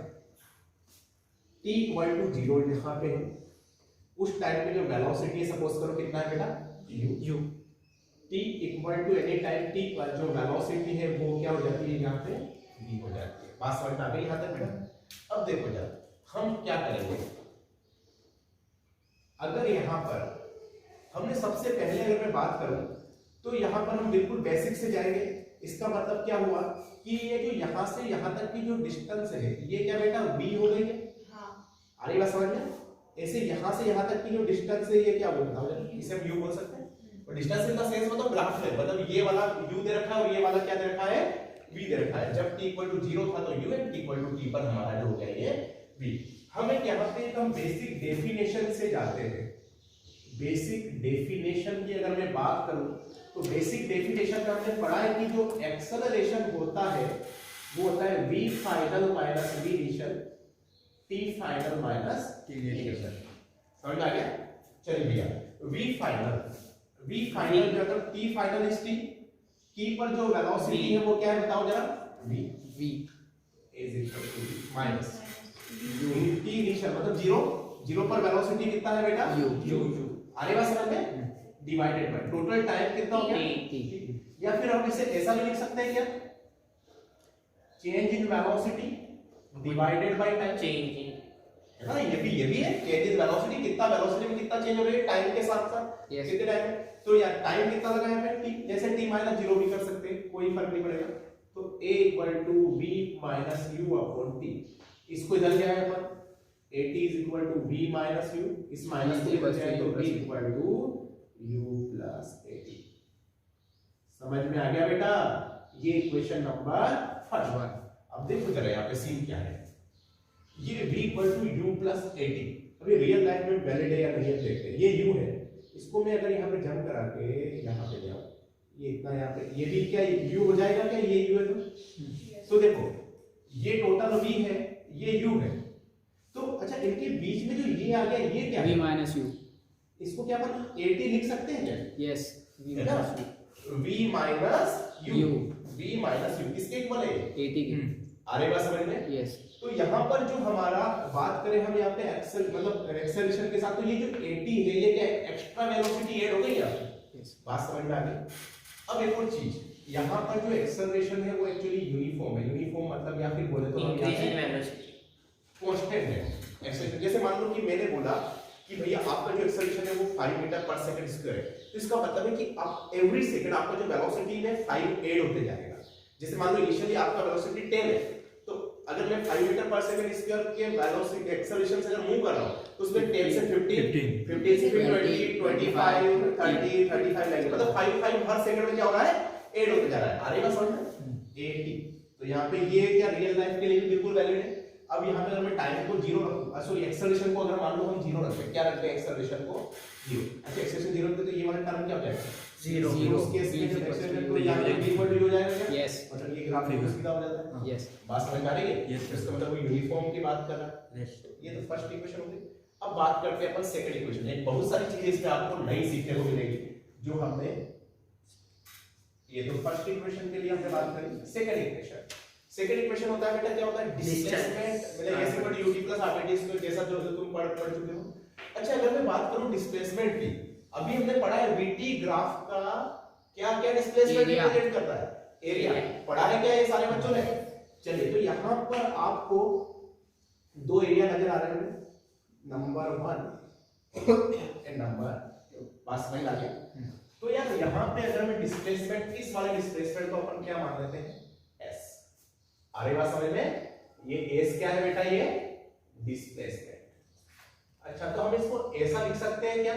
t इक्वल टू 0 यहां पे है उस टाइम पे जो वेलोसिटी सपोज करो कितना है बेटा u t equal to any time t पर जो वेलोसिटी है वो क्या हो जाती है यहाँ पे v हो जाती है। बात समझ में आ गई यहाँ तक बेटा? अब देखो जरा हम क्या करेंगे, अगर यहाँ पर हमने सबसे पहले अगर मैं बात करूं तो यहाँ पर हम बिल्कुल बेसिक से जाएंगे। इसका मतलब क्या हुआ कि ये जो यहाँ से यहाँ तक की जो डिस्टेंस है ये क्या बेटा v हो गई है। आ रही बात समझ में? ऐसे यहाँ से यहाँ तक की जो डिस्टेंस है ये क्या वो बताओ जरा, इसे हम u बोल सकते हैं। और डिस्टेंस इन द सेंस मतलब ग्राफ में, मतलब ये वाला u दे रखा है और ये वाला क्या दे रखा है v दे रखा है। जब t इक्वल टू 0 था तो u and t equal to t पर हमारा जो हो गया ये v। हमें यहाँ पे हम बेसिक डेफिनेशन से जाते हैं। बेसिक डेफिनेशन की अगर मैं बात करूं तो बेसिक डेफिनेशन में हमने पढ़ा है कि जो एक्सेलरेशन होता है वो होता है v final minus v initial t final minus t initial. समझ में आ गया? चलिए भैया v फाइनल मतलब t फाइनल इज t पर जो वेलोसिटी है वो क्या है बताओ जरा, v is equal to minus t initial मतलब 0 पर वेलोसिटी कितना है बेटा u। आने बात समझ में? डिवाइडेड बाय टोटल टाइम कितना हो गया, या फिर हम इसे ऐसा भी लिख सकते हैं क्या, change in velocity divided by time. Change हाँ ये भी है, चेंज इन वेलोसिटी कितना, वेलोसिटी में कितना चेंज हो रही है टाइम के साथ साथ, कितने टाइम में। तो यार टाइम कितना लगा है t, जैसे t माइनस 0 भी कर सकते हैं, कोई फर्क नहीं पड़ेगा। तो a equal to v minus u upon t, इसको इधर ले आए अपन at is equal to v minus u, इस माइनस को बच जाए तो v equal to u plus at। समझ में आ गया बेटा? ये इक्वेशन नंबर फर्स्ट। अब देखो जरा यहाँ पे सीन क्या है, ये v equal to u plus at अभी रियल लाइफ में वैलिड है या नहीं देखते हैं। ये u है, इसको मैं अगर यहाँ पे जंप करा के यहाँ पे ले आऊं, ये इतना यहाँ पे ये भी क्या u हो जाएगा क्या, ये u है तो देखो ये टोटल v है, ये u है। तो अच्छा इनके बीच में जो ये आ गया ये क्या v है, minus u, इसको क्या अपन 80 लिख सकते हैं क्या? yes v है ना? minus u, v minus u, u v minus u किसके इक्वल है? 80 के, अरे बात समझ में? yes तो यहाँ पर जो हमारा बात करें हम यहाँ पे एक्सेल मतलब एक्सेलरेशन के साथ, तो ये जो 80 है ये क्या एक्स्ट्रा वेलोसिटी ऐड हो गई यहाँ पे। yes बात समझ में आ गई? अब एक और चीज, यहाँ पर जो एक्सेलरेशन है वो एक्चुअली यूनिफॉर्म है। यूनिफॉर्म मतलब या फिर बोले तो हम यहाँ इंक्रीज इन पे वेलोसिटी कांस्टेंट है एक्सेलरेशन। जैसे मान लो कि मैंने बोला कि भैया आपका जो एक्सेलरेशन है वो 5 मीटर पर सेकंड स्क्वायर है, तो इसका मतलब है कि आप एवरी सेकंड आपका जो वेलोसिटी में 5 ऐड होते जाएगा। जैसे मान लो इनिशियली आपका वेलोसिटी 10 है, तो अगर मैं 5 मीटर पर सेकंड स्क्वायर के वेलोसिटी एक्सेलरेशन से अगर मूव कर रहा हूं तो उसमें 10 से 15 से 20 25 30 35 लगेगा, मतलब 5 हर सेकंड में क्या हो रहा है ऐड होते जा रहा है। आ रही बात समझ में? 80। तो यहाँ पे ये क्या रियल लाइफ के लिए भी बिल्कुल वैलिड है। अब यहाँ पे अगर मैं टाइम को 0 रखूं, सॉरी एक्सेलरेशन को अगर मान लो हम 0 रखते हैं, क्या रखते हैं एक्सेलरेशन को 0। अच्छा एक्सेलरेशन 0 रखते तो ये वाला टर्म क्या हो जाएगा 0। उस केस में जब एक्सेलरेशन को यहाँ पे v इक्वल टू हो जाएगा क्या? yes मतलब ये ग्राफ बिल्कुल सीधा हो जाता है। yes बात समझ में आ रही है? Yes, sir. इसका मतलब वो यूनिफॉर्म की बात कर रहा है। ये तो फर्स्ट इक्वेशन हो गई। अब बात करते हैं अपन सेकंड इक्वेशन। एक बहुत सारी चीजें इसमें आपको नई सीखने को मिलेगी जो हमने, ये तो फर्स्ट इक्वेशन के लिए हमने बात करी। सेकंड इक्वेशन होता है बेटा क्या होता है डिस्प्लेसमेंट, मतलब s equal to ut plus rt square जैसा जो तुम पढ़ चुके हो। अच्छा अगर मैं बात करूं डिस्प्लेसमेंट की, अभी हमने पढ़ा है vt ग्राफ का क्या क्या डिस्प्लेसमेंट रिप्रेजेंट करता है, एरिया पढ़ा है क्या ये सारे बच्चों ने? चलिए तो यहाँ पर आपको दो एरिया नजर आ रहे हैं, नंबर 1 एंड नंबर 2। पास में आ गया। तो यार यहाँ पे अगर मैं डिस्प्लेसमेंट, इस वाले डिस्प्लेसमेंट को अपन क्या मान लेते हैं s। अरे बात समझ में? ये s क्या है बेटा, ये डिस्प्लेसमेंट। अच्छा तो हम इसको ऐसा लिख सकते हैं क्या,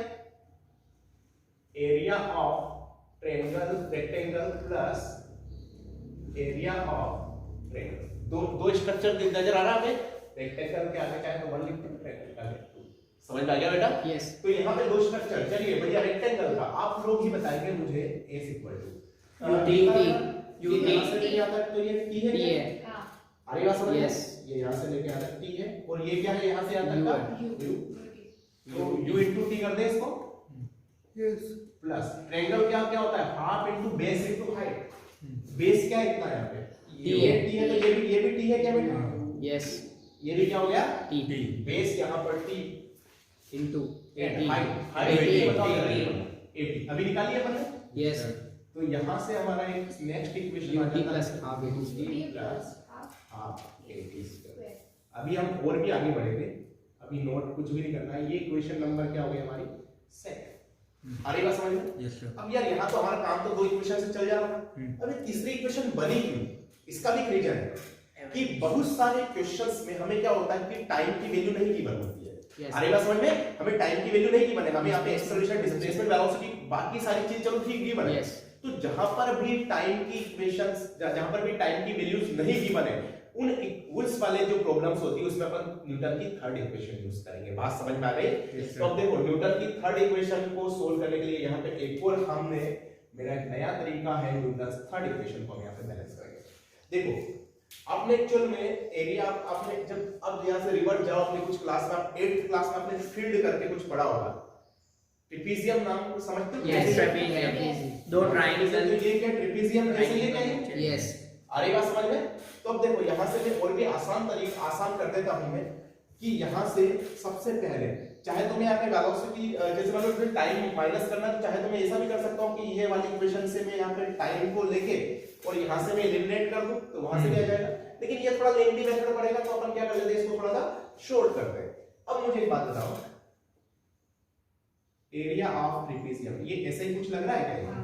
area of triangle rectangle plus area of triangle. दो स्ट्रक्चर नजर आ रहा है हमें, रेक्टेंगल के आगे क्या है तो 1 लिखते हैं, ट्रायंगल का 2। समझ में आ गया बेटा? yes तो यहाँ पे दो स्ट्रक्चर, चलिए भैया रेक्टेंगल का आप लोग ही बताएंगे मुझे s इक्वल टू ut यहाँ से लेके आता है तो ये t है t क्या? है अरे बात समझ में? yes ये यहाँ से लेके आता है t है, और ये क्या है यहाँ से आता है u। तो u into t कर दे इसको, yes प्लस ट्रायंगल क्या क्या होता है half into base into height. Base क्या है इतना यहाँ पे t है, t है, तो ये भी t है क्या बेटा? yes ये भी क्या हो गया t बेस यहाँ पर t into 80 हाइट 80 बताओ 80 अभी निकालिए अपन ने। यस तो यहाँ से हमारा एक नेक्स्ट इक्वेशन आ UT जाता प्लस है half AD UT plus half AD square. अभी हम और भी आगे बढ़ेंगे, अभी नोट कुछ भी नहीं करना है। ये इक्वेशन नंबर क्या हो गई हमारी सेकंड। आ रही बात समझ में? Yes sir. अब यार यहाँ तो हमारा काम तो दो इक्वेशन से चल जा रहा है, अभी तीसरी इक्वेशन बनी क्यों? इसका भी रीजन है कि बहुत सारे क्वेश्चंस में हमें क्या होता है कि टाइम की वैल्यू नहीं गिवन होती है। Yes. अरे बात समझ में? हमें टाइम की वैल्यू नहीं गिवन है, हमें यहाँ पे एक्सेलरेशन, डिस्प्लेसमेंट, वेलोसिटी, बाकी सारी चीज चलो ठीक गिवन है। Yes. तो जहां पर भी टाइम की इक्वेशंस, जहां पर भी टाइम की वैल्यूज नहीं गिवन है, उन उस वाले जो प्रॉब्लम्स होती है उसमें अपन न्यूटन की थर्ड इक्वेशन यूज करेंगे। बात समझ में आ गई? Yes, तो अब देखो न्यूटन की थर्ड इक्वेशन को सोल्व करने के लिए यहाँ पे एक और हमने मेरा एक नया तरीका है न्यूटन थर्ड इक्वेशन को हम यहाँ पे बैलेंस करेंगे। देखो आपने एक्चुअल में एरिया, आपने जब अब यहाँ से रिवर्स जाओ अपने कुछ क्लास में, आप 8th क्लास में आपने फील्ड करके कुछ पढ़ा होगा, ट्रेपेजियम नाम समझते हो? Yes, trapezium. दो triangle. तो ये क्या ट्रेपेजियम जैसे ये क्या है? यस आ रही बात समझ में? तो अब देखो यहाँ से मैं और भी आसान कर देता हूँ मैं, कि यहाँ से सबसे पहले चाहे तो मैं यहाँ पे वेलोसिटी, जैसे मान लो टाइम माइनस करना, तो चाहे तो मैं ऐसा भी कर सकता हूँ कि ये वाली इक्वेशन से मैं यहाँ पे टाइम को लेके और यहाँ से मैं एलिमिनेट कर दूं, तो वहां से भी आ जाएगा। लेकिन ये थोड़ा लेंथी मेथड पड़ेगा, तो अपन क्या कर लेते हैं, इसको थोड़ा सा शॉर्ट करते हैं। अब मुझे एक बात बताओ, एरिया ऑफ ट्रेपेजियम, ये ऐसे ही कुछ लग रहा है क्या?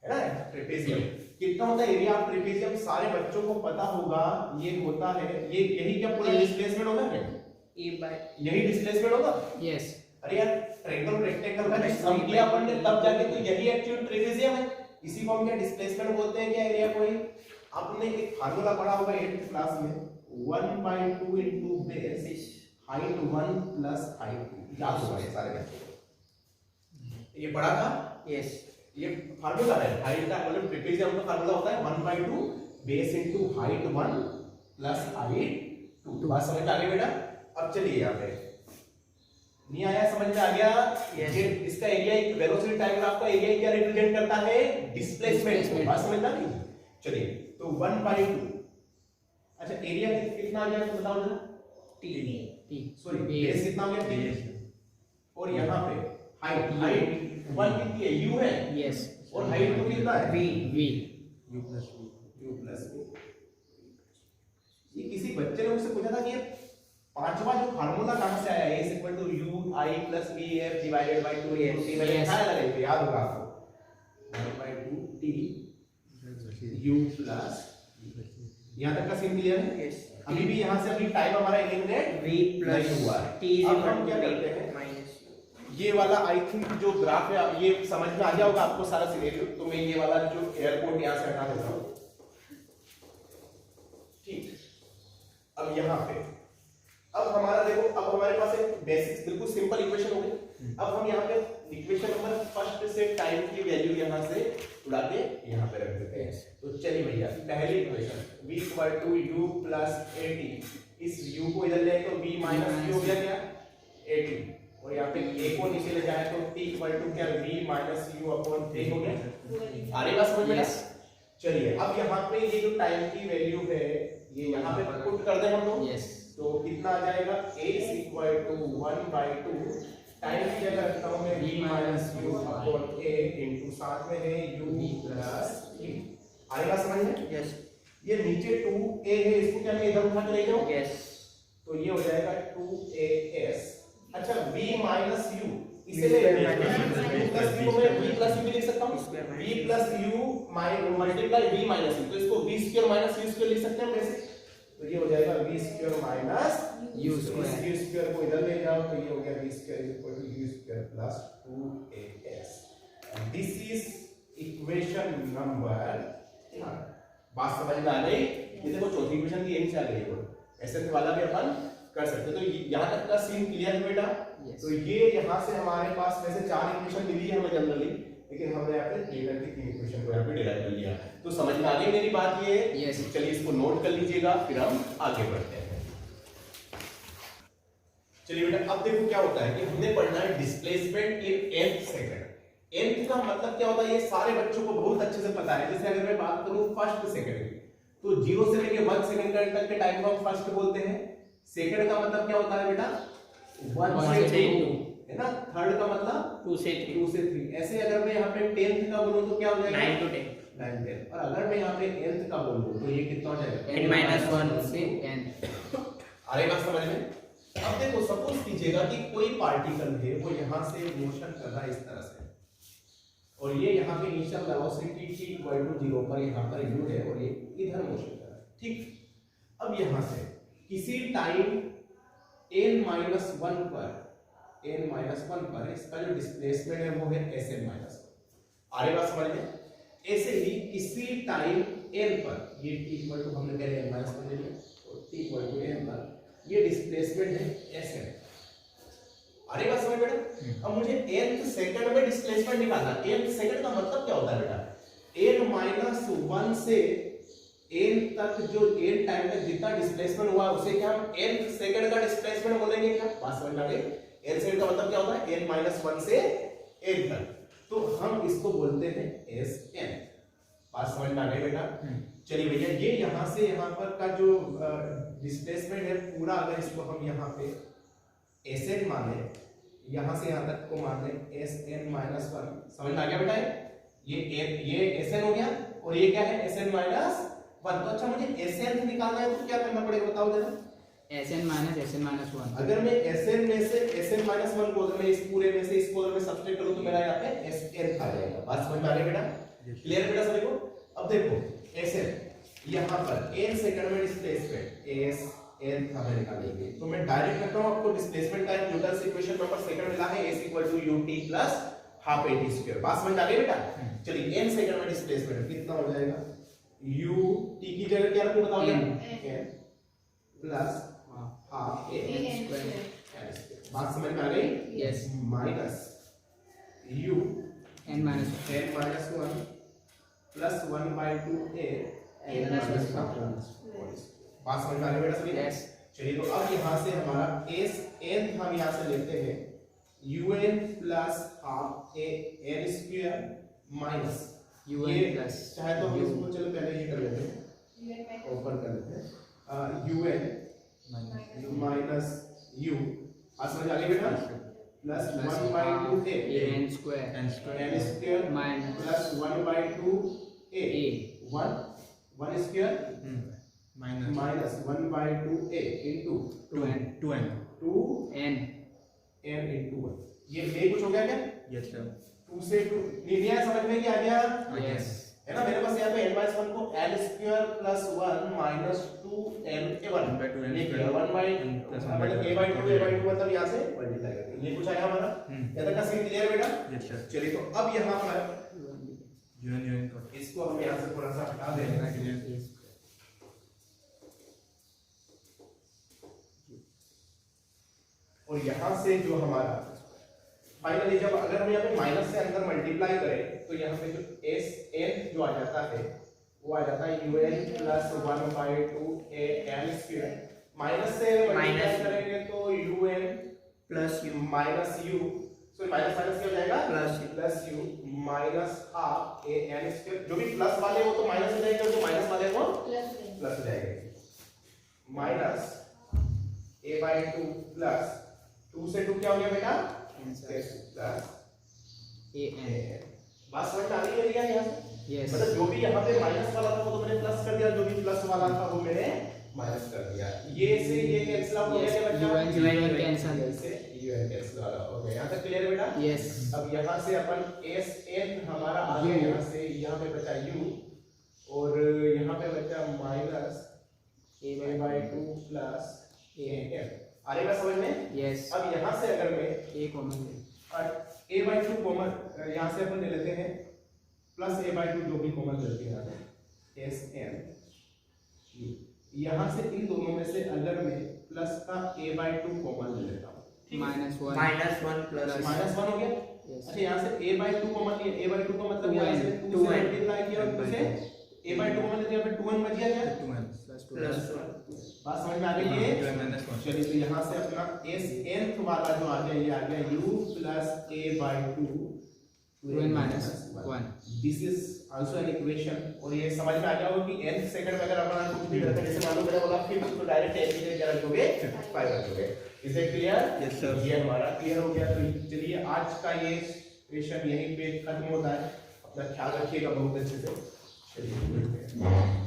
है ना ट्रेपेजियम कितना होता है? एरिया ऑफ ट्रेपेजियम सारे बच्चों को पता होगा, ये होता है, ये यही क्या पूरा डिस्प्लेसमेंट होगा क्या? यही डिस्प्लेसमेंट होगा। यस अरे यार ट्रायंगल रेक्टेंगल का जो सम किया अपन ने तब जाके तो यही एक्चुअल ट्रेपेजियम है, इसी को हम क्या डिस्प्लेसमेंट बोलते हैं क्या एरिया को ही। आपने एक फार्मूला पढ़ा होगा 8th क्लास में, 1/2 into base height 1 plus height 2, याद होगा ये सारे बच्चों को, ये पढ़ा था। यस ये फार्मूला है हाइट का, मतलब ट्रेपेजियम का फार्मूला होता है 1/2 base into height 1 plus height 2। बात समझ में आ गई बेटा? अब चलिए यहाँ पे नहीं आया, समझ में आ गया? Yes. ये इसका एरिया, एक वेलोसिटी टाइम ग्राफ का एरिया क्या रिप्रेजेंट करता है? डिस्प्लेसमेंट। बात समझ में आ गई? चलिए तो 1/2, अच्छा एरिया कितना आ गया तो बताओ जरा? T सॉरी बेस कितना हो गया? T। और यहाँ पे हाइट 1 कितनी है? U है। यस और हाइट 2 कितना है? V U plus V। ये किसी बच्चे ने मुझसे पूछा था कि ये पांचवा जो फार्मूला कहां से आया है? A equal to U I plus V F divided by 2 into T, मैंने लिखा है ना, याद होगा आपको, 1/2 T U प्लस, यहां तक का सीन क्लियर है? Yes. अभी भी यहां से अभी टाइम हमारा एलिमिनेट V plus नहीं हुआ है। T is अब equal हम क्या to करते V हैं, minus U. ये वाला आई थिंक जो ग्राफ है ये समझ में आ गया होगा आपको सारा सिनेरियो, तो मैं ये वाला जो एयरपोर्ट यहां से हटा देता हूं। ठीक, अब यहां पे अब हमारा देखो, अब हमारे पास एक बेसिक बिल्कुल सिंपल इक्वेशन हो गई। अब हम यहाँ पे इक्वेशन नंबर फर्स्ट से टाइम की वैल्यू यहाँ से उड़ा के यहाँ पे रख देते हैं। तो चलिए भैया पहली equation v equal to u plus 80, इस u को इधर ले तो v माइनस u हो गया क्या 80, और यहाँ पे a को नीचे ले जाए तो t इक्वल टू क्या v माइनस u अपॉन 3 हो गया। आ रही बात समझ में? चलिए अब यहाँ पे ये जो टाइम की वैल्यू है ये यहाँ पे पुट कर दें हम लोग। यस तो कितना आ जाएगा a is equal to 1/2 time की जगह रखता हूं मैं v minus u upon a into साथ में है u plus e। आएगा समझ में? Yes. ये नीचे 2a है, इसको क्या मैं इधर उठा के ले जाऊं? Yes. तो ये हो जाएगा 2as। अच्छा v minus u इसे V ले plus u plus u में v plus u भी लिख सकता हूं, v plus u multiply v minus u, तो इसको v square minus u square लिख सकते हैं वैसे। तो ये हो जाएगा v square minus U square। u square को इधर ले जाओ तो ये हो गया v square is equal to u square plus 2as, and this is equation number 1। बात समझ में आ गई? ये देखो चौथी इक्वेशन की यहीं से आ गई है, ऐसे वाला भी अपन कर सकते हैं। तो यहाँ तक का सीन क्लियर है बेटा? तो ये यहाँ से हमारे पास वैसे 4 इक्वेशन मिली है हमें जनरली, लेकिन हमने यहाँ पे टेलर की 3 इक्वेशन को यहाँ पे डिराइव कर लिया। तो समझ में आ गई मेरी बात ये? Yes. चलिए इसको नोट कर लीजिएगा, फिर हम आगे बढ़ते हैं। चलिए बेटा अब देखो क्या होता है कि हमने पढ़ना है displacement in nth second. nth का मतलब क्या होता है ये सारे बच्चों को बहुत अच्छे से पता है। जैसे अगर मैं बात करूं फर्स्ट सेकंड की, तो 0 से लेके 1 सेकंड तक के टाइम को हम फर्स्ट बोलते हैं। सेकंड का मतलब क्या होता है बेटा? 1 से 2, है ना, थर्ड का मतलब 2 से 3 2 से 3। ऐसे अगर मैं यहाँ पे 10th का बोलूं तो क्या हो जाएगा 9 to 10 9 10। और अगर मैं यहाँ पे nth का बोलूं तो ये कितना हो जाएगा n minus 1 से n। अरे बात समझ में। अब देखो सपोज कीजिएगा कि कोई पार्टिकल है वो यहाँ से मोशन कर रहा है इस तरह से, और ये यहाँ पे initial velocity t equal to 0 पर यहाँ पर u है और ये इधर मोशन कर रहा है, ठीक। अब यहाँ से किसी टाइम n-1 पर इसका जो डिस्प्लेसमेंट है वो है sn-1। अरे बात समझ में। ऐसे ही किसी टाइम n पर ये t इक्वल टू हमने पहले n-1 ले लिया और t इक्वल टू n पर ये डिस्प्लेसमेंट है sn। अरे बात समझ बेटा। अब मुझे nth सेकंड में डिस्प्लेसमेंट निकालना। nth सेकंड का मतलब क्या होता है बेटा, n-1 से n तक जो n टाइम तक जितना डिस्प्लेसमेंट हुआ उसे क्या हम nth सेकंड का डिस्प्लेसमेंट बोलेंगे क्या? बात समझ में आ गई। n सेकंड का मतलब क्या होता है, n-1 से n तक, तो हम इसको बोलते हैं sn। बात समझ में आ गई बेटा। चलिए भैया, ये यहाँ से यहाँ पर का जो डिस्प्लेसमेंट है पूरा, अगर इसको हम यहाँ पे sn माने, यहाँ से यहाँ तक को मान लें sn-1, समझ में आ गया बेटा। ये sn हो गया और ये क्या है sn-1। तो अच्छा, मुझे sn निकालना है तो क्या करना पड़ेगा बताओ जरा। sn-1। अगर मैं sn में से sn-1 को अगर मैं इस पूरे में से इसको अगर मैं सब्ट्रैक्ट करूं तो मेरा यहाँ पे sn आ जाएगा। बात समझ में आ गई बेटा, क्लियर बेटा सभी को। अब देखो sn यहाँ पर n सेकंड में डिस्प्लेसमेंट sn हमें निकालेंगे, तो मैं डायरेक्ट करता हूँ आपको डिस्प्लेसमेंट का न्यूटन इक्वेशन नंबर सेकंड मिला है, s ut plus half at square. बात समझ में आ गई बेटा। चलिए n सेकंड में डिस्प्लेसमेंट कितना हो जाएगा, ut की जगह क्या रखूं बताओ n plus half a square. बात समझ में आ गई। Yes. Minus u n-1 n-1 plus 1/2 a n-1। बात समझ में आ गई बेटा सभी। यस। चलिए, तो अब यहाँ से हमारा sn हम यहाँ से लेते हैं un plus half a n square minus un plus, चाहे तो हम इसको चलो पहले ये कर लेते हैं, ओपन कर लेते हैं un माइनस u। आज समझ आ गई बेटा, plus 1/2 a n square n square minus plus 1/2 a 1 square minus 1/2 a into 2n 2n into 1। ये कुछ हो गया क्या? Yes sir. 2 से 2 लिनियर समझ में क्या आ गया यस। है ना। मेरे पास यहाँ पे n-1 को l square plus 1 minus 2n/1 ये किया 1/2 मतलब a/2 मतलब यहाँ से मल्टीप्लाई करके ये कुछ आया हमारा। यहाँ तक का सीन क्लियर बेटा। Yes sir. चलिए, तो अब यहाँ पर यूनियन को इसको हम यहाँ से थोड़ा सा हटा देंगे और यहाँ से जो हमारा फाइनली जब अगर हम यहाँ पे माइनस से अंदर मल्टीप्लाई करें तो यहाँ पे जो sn जो आ जाता है वो आ जाता है un plus 1/2 a n square. Minus से मल्टीप्लाई करेंगे तो un plus u minus u, so minus minus क्या हो जाएगा plus u minus half a n square. जो भी प्लस वाले वो तो माइनस हो जाएगा, जो माइनस वाले वो प्लस हो जाएगा। माइनस a/2 प्लस 2 से 2 क्या हो गया बेटा प्लस an। बात समझ में आ रही है क्या यहाँ से? यस। मतलब जो भी यहाँ पे माइनस वाला था वो तो मैंने प्लस कर दिया, जो भी प्लस वाला था वो मैंने माइनस कर दिया। ये से ये कैंसिल आउट हो गया क्या बच्चा? un cancel. से un कैंसिल हो गया। यहाँ तक क्लियर बेटा। यस। अब यहाँ से अपन sn हमारा आ गया, यहाँ से यहाँ पे बचा u और यहाँ पे बचा माइनस a/2 प्लस an। आ रही बात समझ में? यस। अब यहाँ से अगर मैं a कॉमन ले, a/2 कॉमन यहाँ से अपन ले लेते हैं प्लस a/2 जो भी कॉमन लेते हैं sn। यहाँ से इन दोनों में से अगर मैं प्लस का a/2 कॉमन ले लेता हूँ, -1 प्लस -1 हो गया। यस। अच्छा, यहाँ से a/2 कॉमन लिया, a/2 का मतलब यहाँ से 2 से मल्टीप्लाई किया और 2 से a/2 कॉमन लेते हैं, यहाँ पे 2n बच गया क्या? प्लस बात समझ में आ गई ये? चलिए, तो यहाँ से अपना sn वाला जो आ गया ये आ गया u plus a/2 2n minus 1. This is also an equation और ये समझ में आ गया होगा कि nth सेकंड में अगर अपना कुछ भी करते हैं जैसे मान लो मैंने बोला 5 तो डायरेक्ट n की जगह रखोगे 5 रखोगे। Is it clear? Yes, sir. ये हमारा क्लियर हो गया। तो चलिए आज का ये सेशन यहीं पे खत्म होता है। अपना ख्याल रखिएगा बहुत अच्छे से। चलिए मिलते हैं।